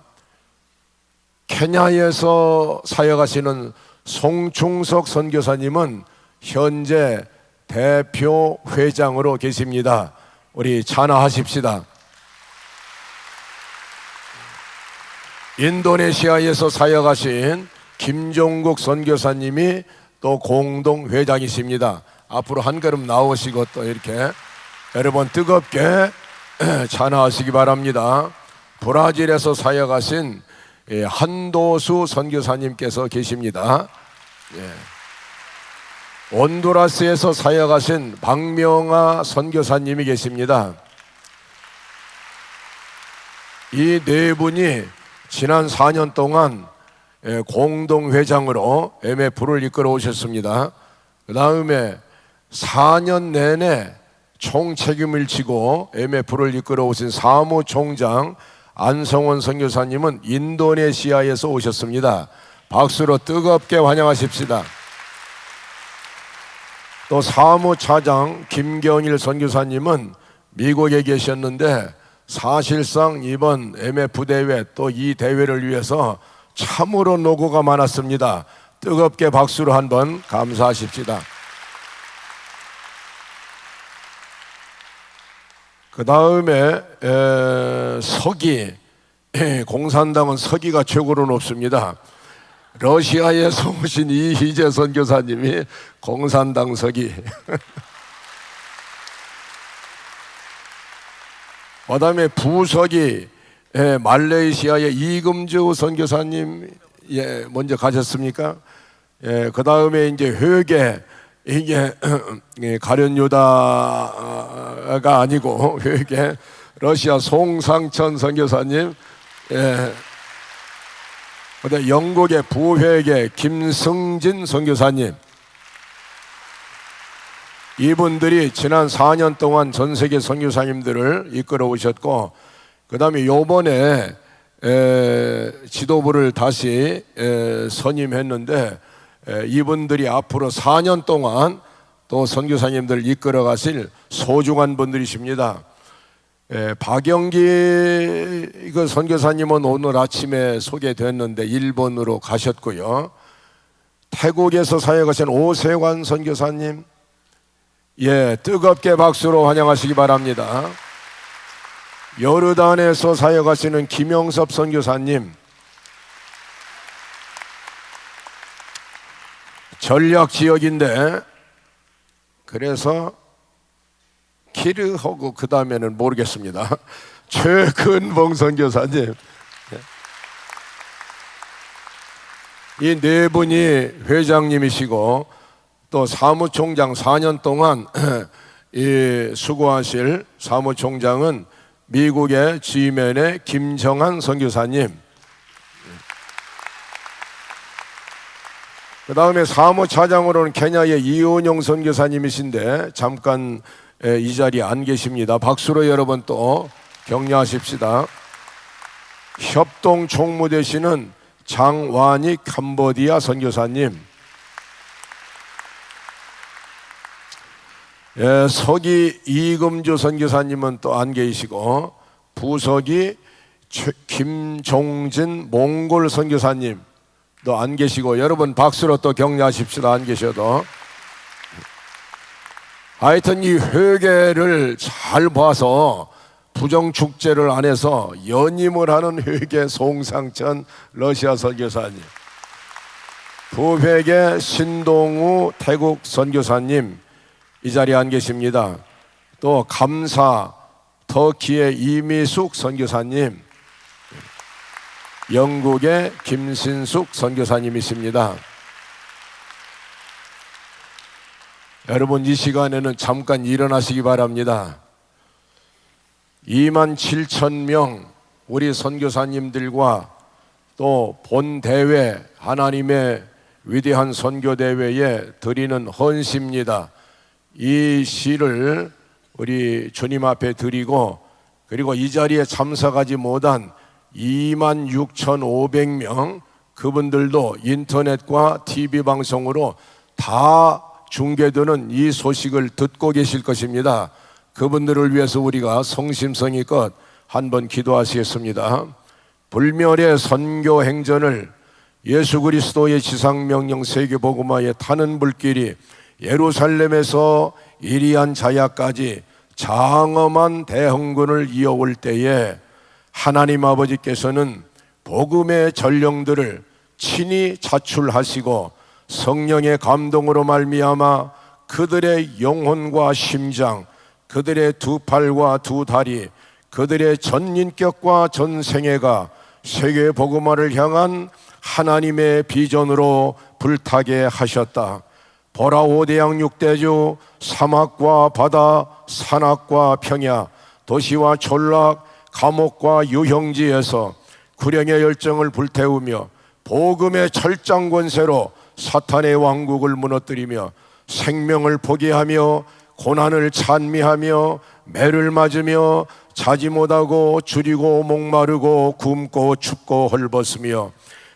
케냐에서 사역하시는 송충석 선교사님은 현재 대표 회장으로 계십니다. 우리 찬양하십시다. 인도네시아에서 사역하신 김종국 선교사님이 또 공동 회장이십니다. 앞으로 한 걸음 나오시고 또 이렇게 여러분 뜨겁게 찬양하시기 바랍니다. 브라질에서 사역하신 한도수 선교사님께서 계십니다. 온두라스에서 사역하신 박명아 선교사님이 계십니다. 이 네 분이 지난 4년 동안 공동회장으로 MF를 이끌어 오셨습니다. 그 다음에 4년 내내 총책임을 지고 MF를 이끌어 오신 사무총장 안성원 선교사님은 인도네시아에서 오셨습니다. 박수로 뜨겁게 환영하십시다. 또 사무차장 김경일 선교사님은 미국에 계셨는데 사실상 이번 MF 대회 또 이 대회를 위해서 참으로 노고가 많았습니다. 뜨겁게 박수로 한번 감사하십시다. 그 다음에 서기, 공산당은 서기가 최고로 높습니다. 러시아에서 오신 이희재 선교사님이 공산당 서기. 그 다음에 부서기, 말레이시아의 이금주 선교사님 먼저 가셨습니까? 그 다음에 이제 회계, 이게 가련 유다가 아니고 회계 러시아 송상천 선교사님, 그다음 영국의 부회계 김승진 선교사님, 이분들이 지난 4년 동안 전 세계 선교사님들을 이끌어 오셨고, 그 다음에 요번에 지도부를 다시 선임했는데 이분들이 앞으로 4년 동안 또 선교사님들을 이끌어 가실 소중한 분들이십니다. 박영기 그 선교사님은 오늘 아침에 소개됐는데 일본으로 가셨고요. 태국에서 사역하신 오세관 선교사님, 뜨겁게 박수로 환영하시기 바랍니다. 요르단에서 사역하시는 김영섭 선교사님, 전략 지역인데 그래서 키르하고 그 다음에는 모르겠습니다. 최근봉 선교사님, 이 네 분이 회장님이시고 또 사무총장 4년 동안 이 수고하실 사무총장은 미국의 G맨의 김정한 선교사님, 그 다음에 사무차장으로는 케냐의 이은용 선교사님이신데 잠깐 이 자리에 안 계십니다. 박수로 여러분 또 격려하십시다. 협동 총무되시는 장완익 캄보디아 선교사님, 서기 이금주 선교사님은 또 안 계시고, 부서기 김종진 몽골 선교사님 또 안 계시고, 여러분 박수로 또 격려하십시다. 안 계셔도. 하여튼 이 회계를 잘 봐서 부정축제를 안 해서 연임을 하는 회계 송상천 러시아 선교사님, 부회계 신동우 태국 선교사님 이 자리에 안 계십니다. 또 감사 터키의 이미숙 선교사님, 영국의 김신숙 선교사님이십니다. 여러분 이 시간에는 잠깐 일어나시기 바랍니다. 27,000명 우리 선교사님들과 또 본 대회, 하나님의 위대한 선교 대회에 드리는 헌시입니다. 이 시를 우리 주님 앞에 드리고, 그리고 이 자리에 참석하지 못한 26,500명 그분들도 인터넷과 TV 방송으로 다 중계되는 이 소식을 듣고 계실 것입니다. 그분들을 위해서 우리가 성심성의껏 한번 기도하시겠습니다. 불멸의 선교 행전을 예수 그리스도의 지상명령 세계복음화에 타는 불길이 예루살렘에서 이리한 자야까지 장엄한 대흥군을 이어올 때에 하나님 아버지께서는 복음의 전령들을 친히 자출하시고 성령의 감동으로 말미암아 그들의 영혼과 심장, 그들의 두 팔과 두 다리, 그들의 전 인격과 전 생애가 세계 복음화를 향한 하나님의 비전으로 불타게 하셨다. 보라 오대양 육대주, 사막과 바다, 산악과 평야, 도시와 촌락, 감옥과 유형지에서 구령의 열정을 불태우며 복음의 철장 권세로 사탄의 왕국을 무너뜨리며 생명을 포기하며 고난을 찬미하며 매를 맞으며 자지 못하고 줄이고 목마르고 굶고 춥고 헐벗으며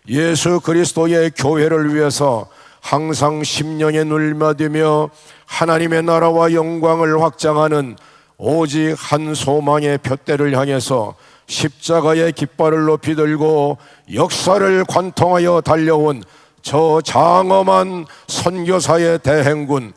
예수 그리스도의 교회를 위해서 항상 심령에 눌며들며 하나님의 나라와 영광을 확장하는 오직 한 소망의 푯대를 향해서 십자가의 깃발을 높이 들고 역사를 관통하여 달려온 저 장엄한 선교사의 대행군,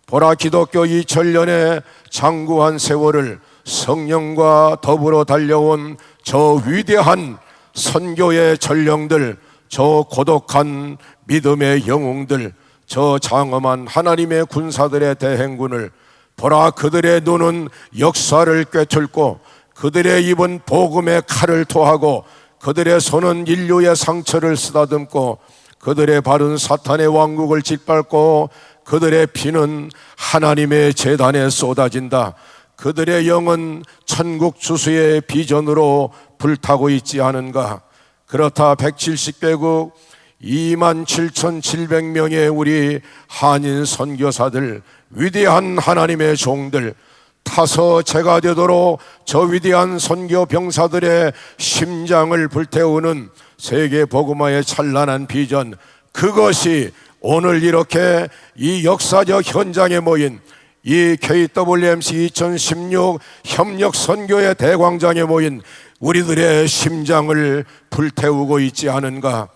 보라 기독교 2000년의 장구한 세월을 성령과 더불어 달려온 저 위대한 선교의 전령들, 저 고독한 믿음의 영웅들, 저 장엄한 하나님의 군사들의 대행군을 보라, 그들의 눈은 역사를 꿰뚫고 그들의 입은 복음의 칼을 토하고 그들의 손은 인류의 상처를 쓰다듬고 그들의 발은 사탄의 왕국을 짓밟고 그들의 피는 하나님의 제단에 쏟아진다. 그들의 영은 천국 주수의 비전으로 불타고 있지 않은가. 그렇다 170개국 27,700명의 우리 한인 선교사들, 위대한 하나님의 종들, 타서 제가 되도록 저 위대한 선교 병사들의 심장을 불태우는 세계 복음화의 찬란한 비전, 그것이 오늘 이렇게 이 역사적 현장에 모인 이 KWMC 2016 협력 선교의 대광장에 모인 우리들의 심장을 불태우고 있지 않은가.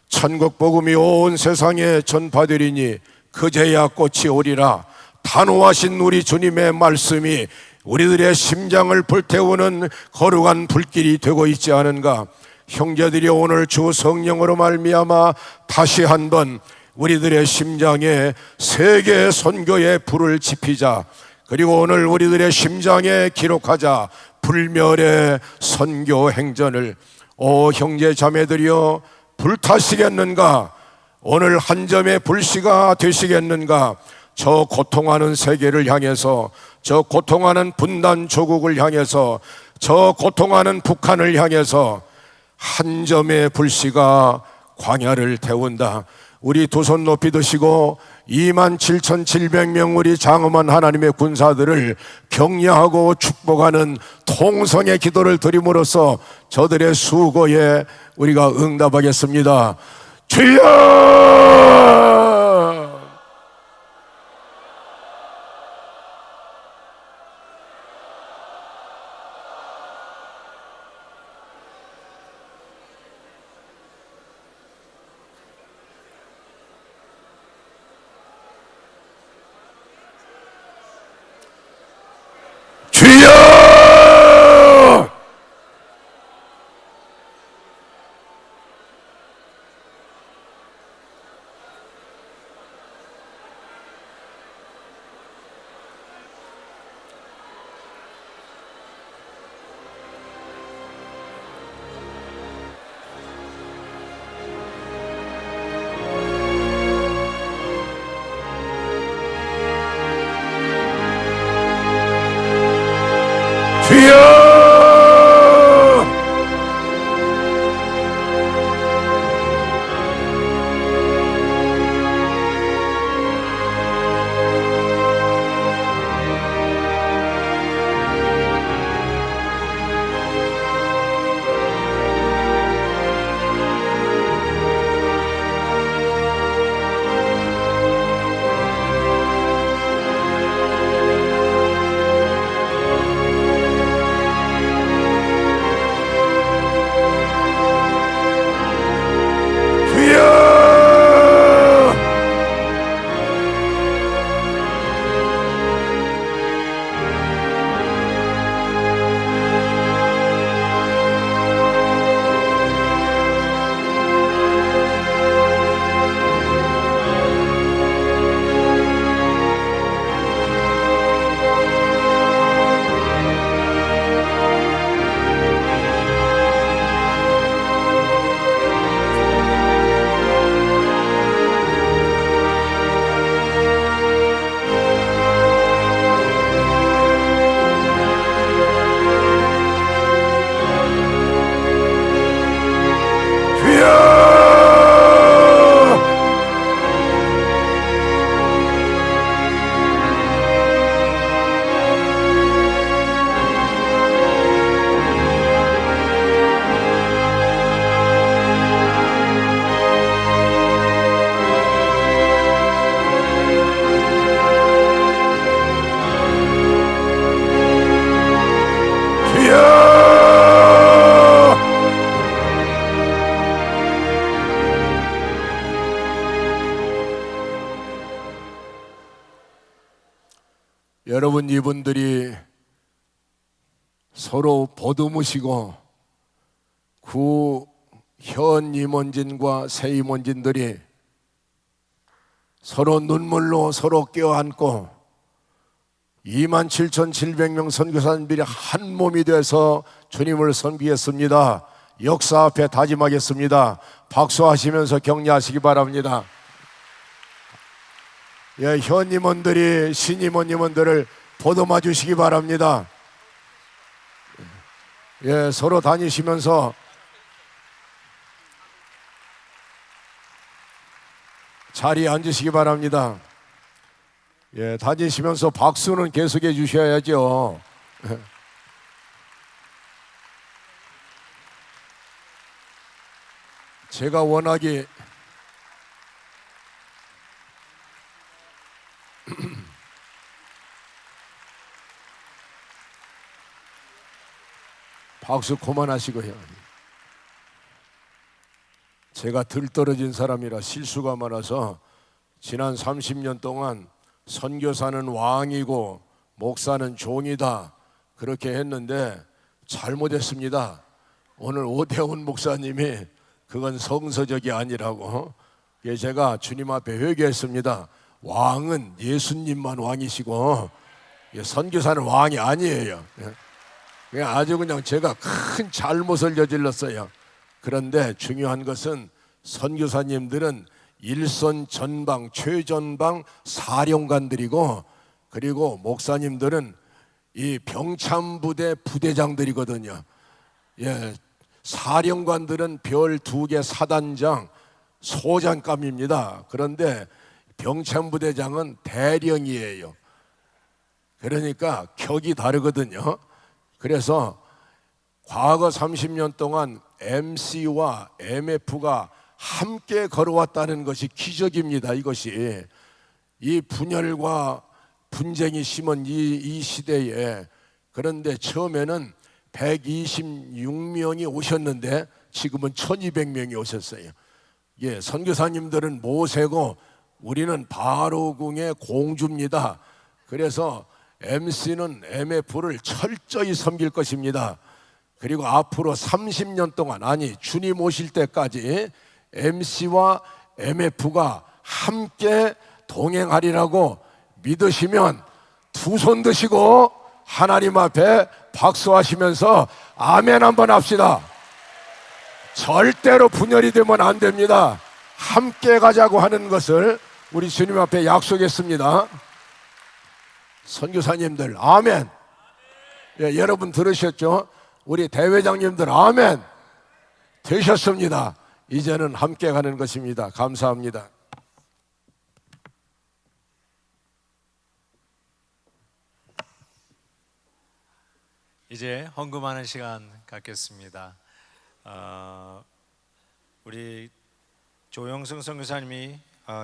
천국 복음이 온 세상에 전파되리니 그제야 꽃이 오리라. 단호하신 우리 주님의 말씀이 우리들의 심장을 불태우는 거룩한 불길이 되고 있지 않은가. 형제들이 오늘 주 성령으로 말미암아 다시 한번 우리들의 심장에 세계 선교의 불을 지피자. 그리고 오늘 우리들의 심장에 기록하자 불멸의 선교 행전을. 오 형제 자매들이여, 불타시겠는가? 오늘 한 점의 불씨가 되시겠는가? 저 고통하는 세계를 향해서, 저 고통하는 분단 조국을 향해서, 저 고통하는 북한을 향해서 한 점의 불씨가 광야를 태운다. 우리 두 손 높이 드시고 27,700명 우리 장엄한 하나님의 군사들을 격려하고 축복하는 통성의 기도를 드림으로써 저들의 수고에 우리가 응답하겠습니다. 주여! 주여! 주여! 여러분 이분들이 서로 보듬으시고 현 임원진과 새 임원진들이 서로 눈물로 서로 껴안고 27,700명 선교사님들이 한 몸이 돼서 주님을 섬기겠습니다. 역사 앞에 다짐하겠습니다. 박수하시면서 격려하시기 바랍니다. 예, 현 임원들이 신임원 임원들을 보듬어 주시기 바랍니다. 예, 서로 다니시면서 자리에 앉으시기 바랍니다. 예, 다니시면서 박수는 계속해 주셔야죠. 제가 워낙에 박수 그만하시고요. 제가 들떨어진 사람이라 실수가 많아서 지난 30년 동안 선교사는 왕이고 목사는 종이다 그렇게 했는데 잘못했습니다. 오늘 오대훈 목사님이 그건 성서적이 아니라고 제가 주님 앞에 회개했습니다. 왕은 예수님만 왕이시고 선교사는 왕이 아니에요. 아주 그냥 제가 큰 잘못을 저질렀어요. 그런데 중요한 것은 선교사님들은 일선 전방, 최전방 사령관들이고, 그리고 목사님들은 이 병참부대 부대장들이거든요. 예, 사령관들은 별 2개 사단장, 소장감입니다. 그런데 병참부대장은 대령이에요. 그러니까 격이 다르거든요. 그래서 과거 30년 동안 MC와 MF가 함께 걸어왔다는 것이 기적입니다. 이것이 이 분열과 분쟁이 심한 이 시대에, 그런데 처음에는 126명이 오셨는데 지금은 1200명이 오셨어요. 예, 선교사님들은 모세고 우리는 바로궁의 공주입니다. 그래서 MC는 MF를 철저히 섬길 것입니다. 그리고 앞으로 30년 동안, 아니 주님 오실 때까지 MC와 MF가 함께 동행하리라고 믿으시면 두 손 드시고 하나님 앞에 박수하시면서 아멘 한번 합시다. 절대로 분열이 되면 안 됩니다. 함께 가자고 하는 것을 우리 주님 앞에 약속했습니다. 선교사님들 아멘. 예, 여러분 들으셨죠? 우리 대회장님들 아멘. 되셨습니다. 이제는 함께 가는 것입니다. 감사합니다. 이제 헌금하는 시간 갖겠습니다. 우리 조영승 선교사님이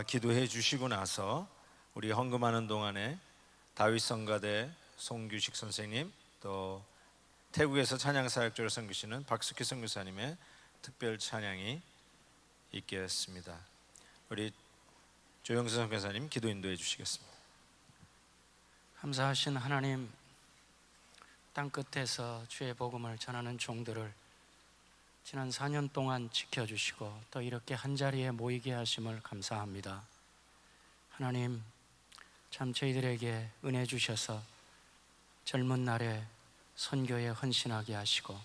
기도해 주시고 나서 우리 헌금하는 동안에 다윗성가대 송규식 선생님, 또 태국에서 찬양사역자로 섬기시는 박숙희 선교사님의 특별 찬양이 있겠습니다. 우리 조영승 선교사님 기도 인도해 주시겠습니다. 감사하신 하나님, 땅끝에서 주의 복음을 전하는 종들을 지난 4년 동안 지켜주시고 또 이렇게 한자리에 모이게 하심을 감사합니다. 하나님, 참 저희들에게 은혜 주셔서 젊은 날에 선교에 헌신하게 하시고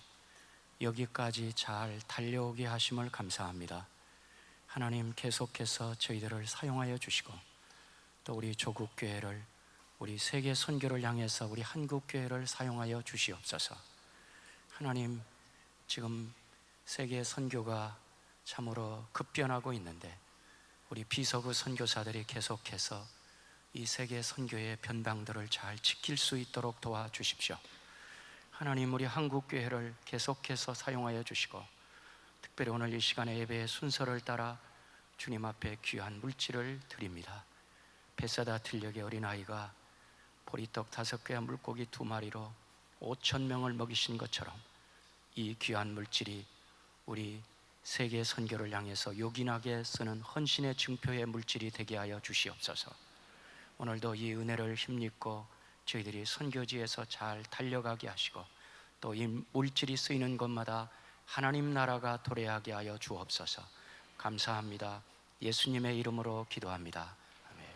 여기까지 잘 달려오게 하심을 감사합니다. 하나님, 계속해서 저희들을 사용하여 주시고 또 우리 조국교회를, 우리 세계 선교를 향해서 우리 한국교회를 사용하여 주시옵소서. 하나님, 지금 세계 선교가 참으로 급변하고 있는데 우리 비서구 선교사들이 계속해서 이 세계 선교의 변방들을 잘 지킬 수 있도록 도와주십시오. 하나님, 우리 한국교회를 계속해서 사용하여 주시고 특별히 오늘 이 시간에 예배의 순서를 따라 주님 앞에 귀한 물질을 드립니다. 베사다 들녘의 어린아이가 보리떡 5개와 물고기 2마리로 5,000명을 먹이신 것처럼 이 귀한 물질이 우리 세계 선교를 향해서 요긴하게 쓰는 헌신의 증표의 물질이 되게 하여 주시옵소서. 오늘도 이 은혜를 힘입고 저희들이 선교지에서 잘 달려가게 하시고 또 이 물질이 쓰이는 곳마다 하나님 나라가 도래하게 하여 주옵소서. 감사합니다. 예수님의 이름으로 기도합니다. 아멘.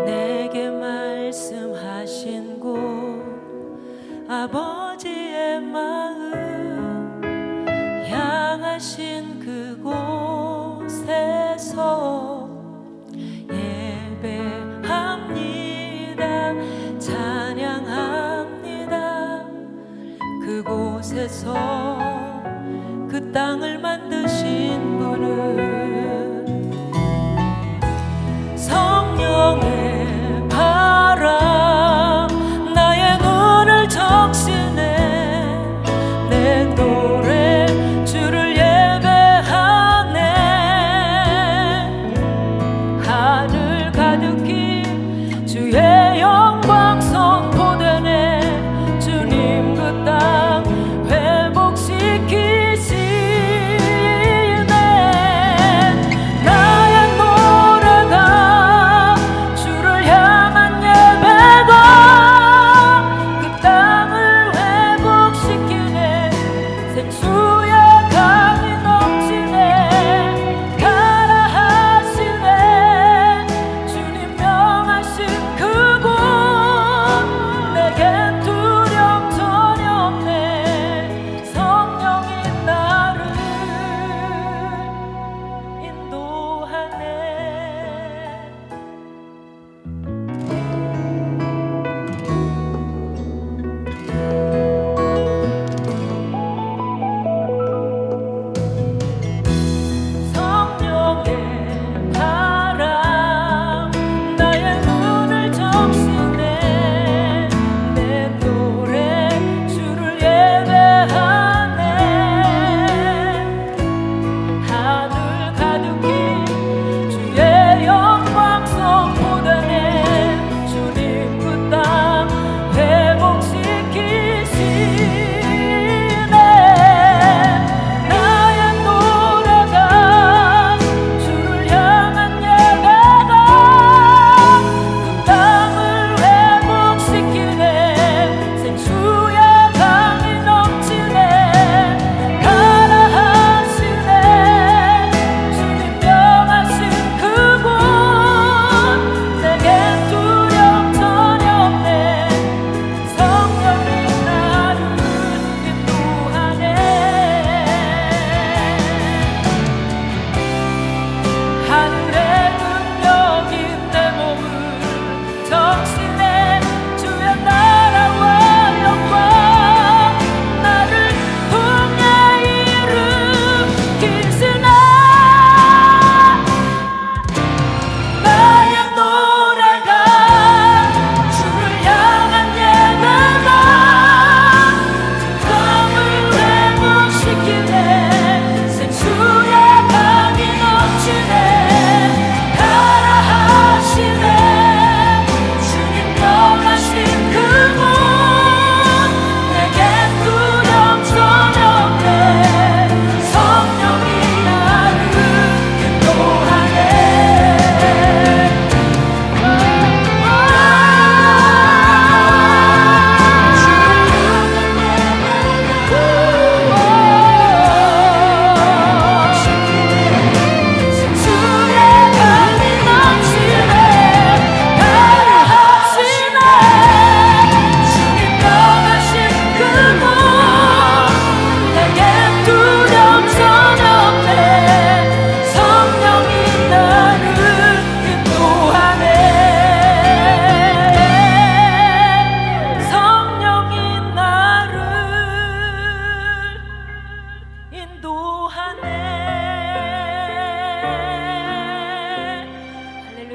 내게 말씀하신 곳 아버지의 마음 향하신 그곳에서 예배합니다. 찬양합니다. 그곳에서 그 땅을 만드신 분은 성령의 바람 나의 눈을 적시네. 내 노래 주를 예배하네. 하늘 가득히 주의 영광 선포되네. 주님 그 땅 회복시키시네. 나의 노래가 주를 향한 예배가 그 땅을 회복시키네. 생수의 강이 넘치네. 가라 하시네. 주님 명하신 그곳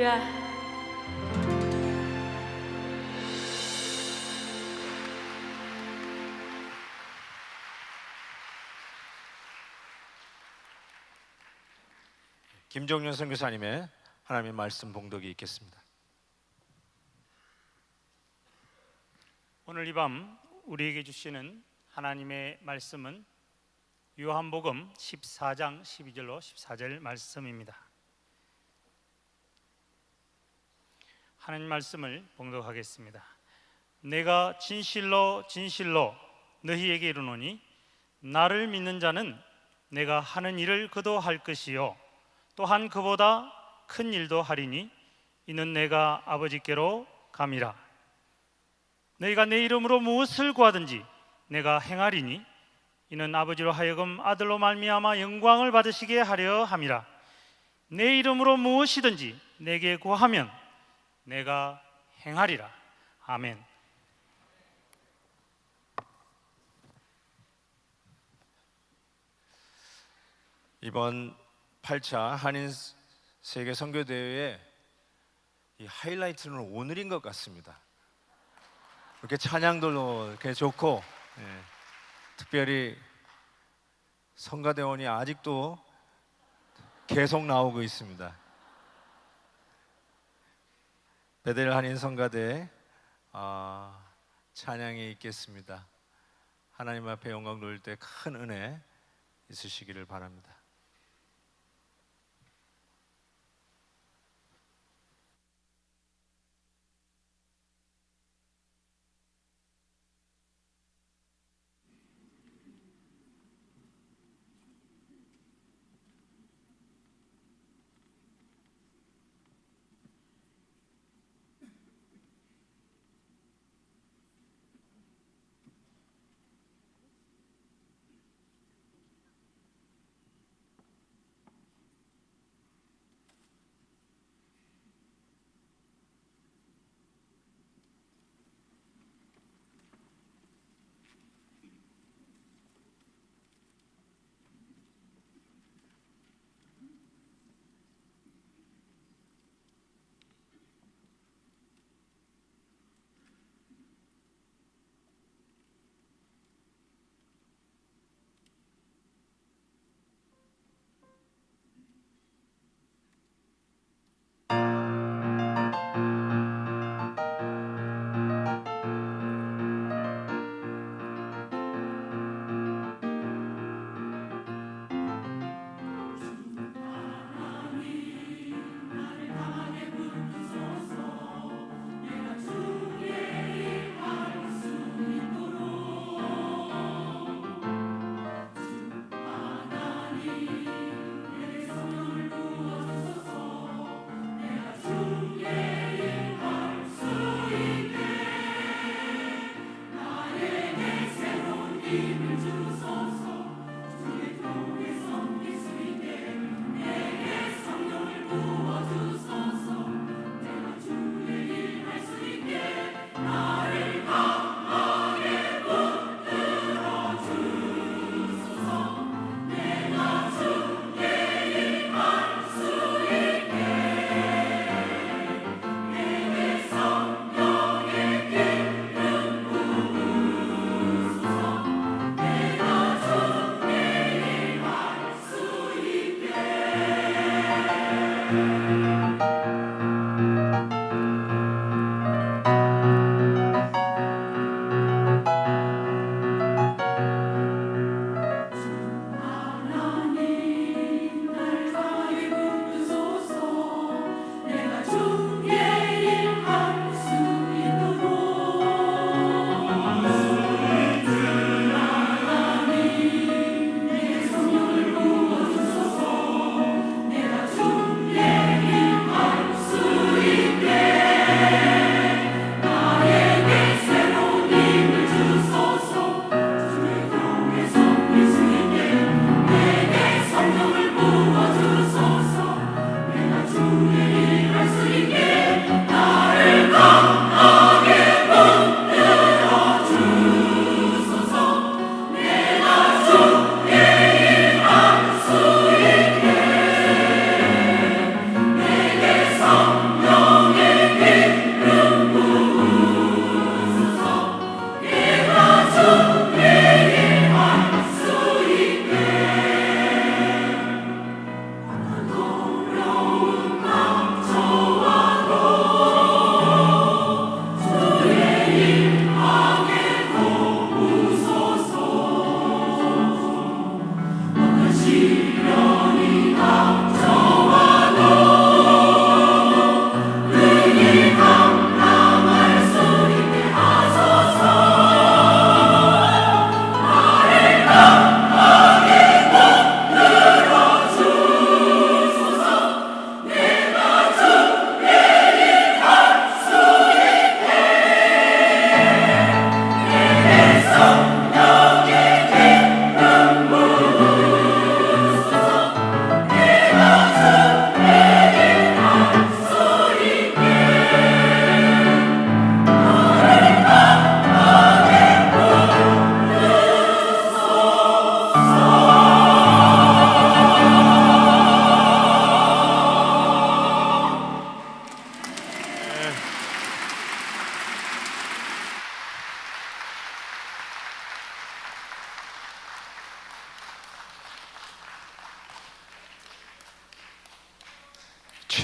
할렐루야. 김종윤 선교사님의 하나님의 말씀 봉독이 있겠습니다. 오늘 이 밤 우리에게 주시는 하나님의 말씀은 요한복음 14장 12절로 14절 말씀입니다. 하나님 말씀을 봉독하겠습니다. 내가 진실로 진실로 너희에게 이르노니 나를 믿는 자는 내가 하는 일을 그도 할 것이요 또한 그보다 큰 일도 하리니 이는 내가 아버지께로 감이라. 너희가 내 이름으로 무엇을 구하든지 내가 행하리니 이는 아버지로 하여금 아들로 말미암아 영광을 받으시게 하려 함이라. 내 이름으로 무엇이든지 내게 구하면 내가 행하리라. 아멘. 이번 8차 한인 세계 선교 대회의 이 하이라이트는 오늘인 것 같습니다. 이렇게 찬양들로 이렇게 좋고, 특별히 성가대원이 아직도 계속 나오고 있습니다. 베델 한인 성가대 찬양이 있겠습니다. 하나님 앞에 영광 돌릴 때 큰 은혜 있으시기를 바랍니다.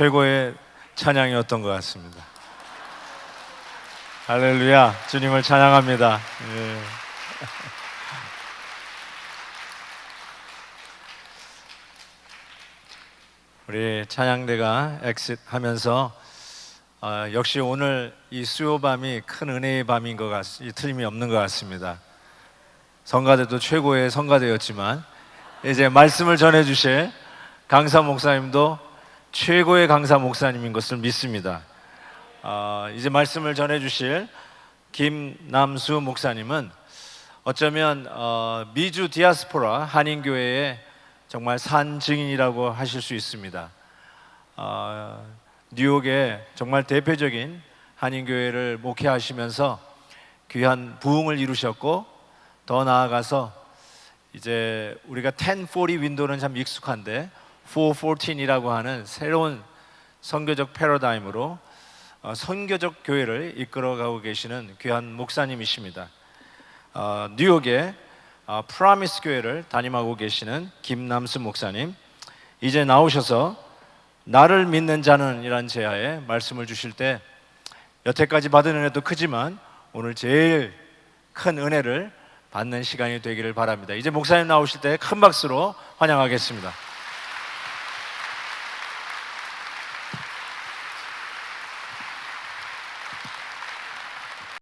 최고의 찬양이었던 것 같습니다. 할렐루야, 주님을 찬양합니다. 예. 우리 찬양대가 엑싯하면서 역시 오늘 이 수요밤이 큰 은혜의 밤인 것 틀림이 없는 것 같습니다. 성가대도 최고의 성가대였지만 이제 말씀을 전해주실 강사 목사님도 최고의 강사 목사님인 것을 믿습니다. 이제 말씀을 전해주실 김남수 목사님은 어쩌면 미주 디아스포라 한인교회의 정말 산 증인이라고 하실 수 있습니다. 뉴욕의 정말 대표적인 한인교회를 목회하시면서 귀한 부흥을 이루셨고, 더 나아가서 이제 우리가 1040 윈도는 참 익숙한데 414이라고 하는 새로운 선교적 패러다임으로 선교적 교회를 이끌어가고 계시는 귀한 목사님이십니다. 뉴욕의 프라미스 교회를 담임하고 계시는 김남수 목사님, 이제 나오셔서 나를 믿는 자는 이란 제하에 말씀을 주실 때 여태까지 받은 은혜도 크지만 오늘 제일 큰 은혜를 받는 시간이 되기를 바랍니다. 이제 목사님 나오실 때 큰 박수로 환영하겠습니다.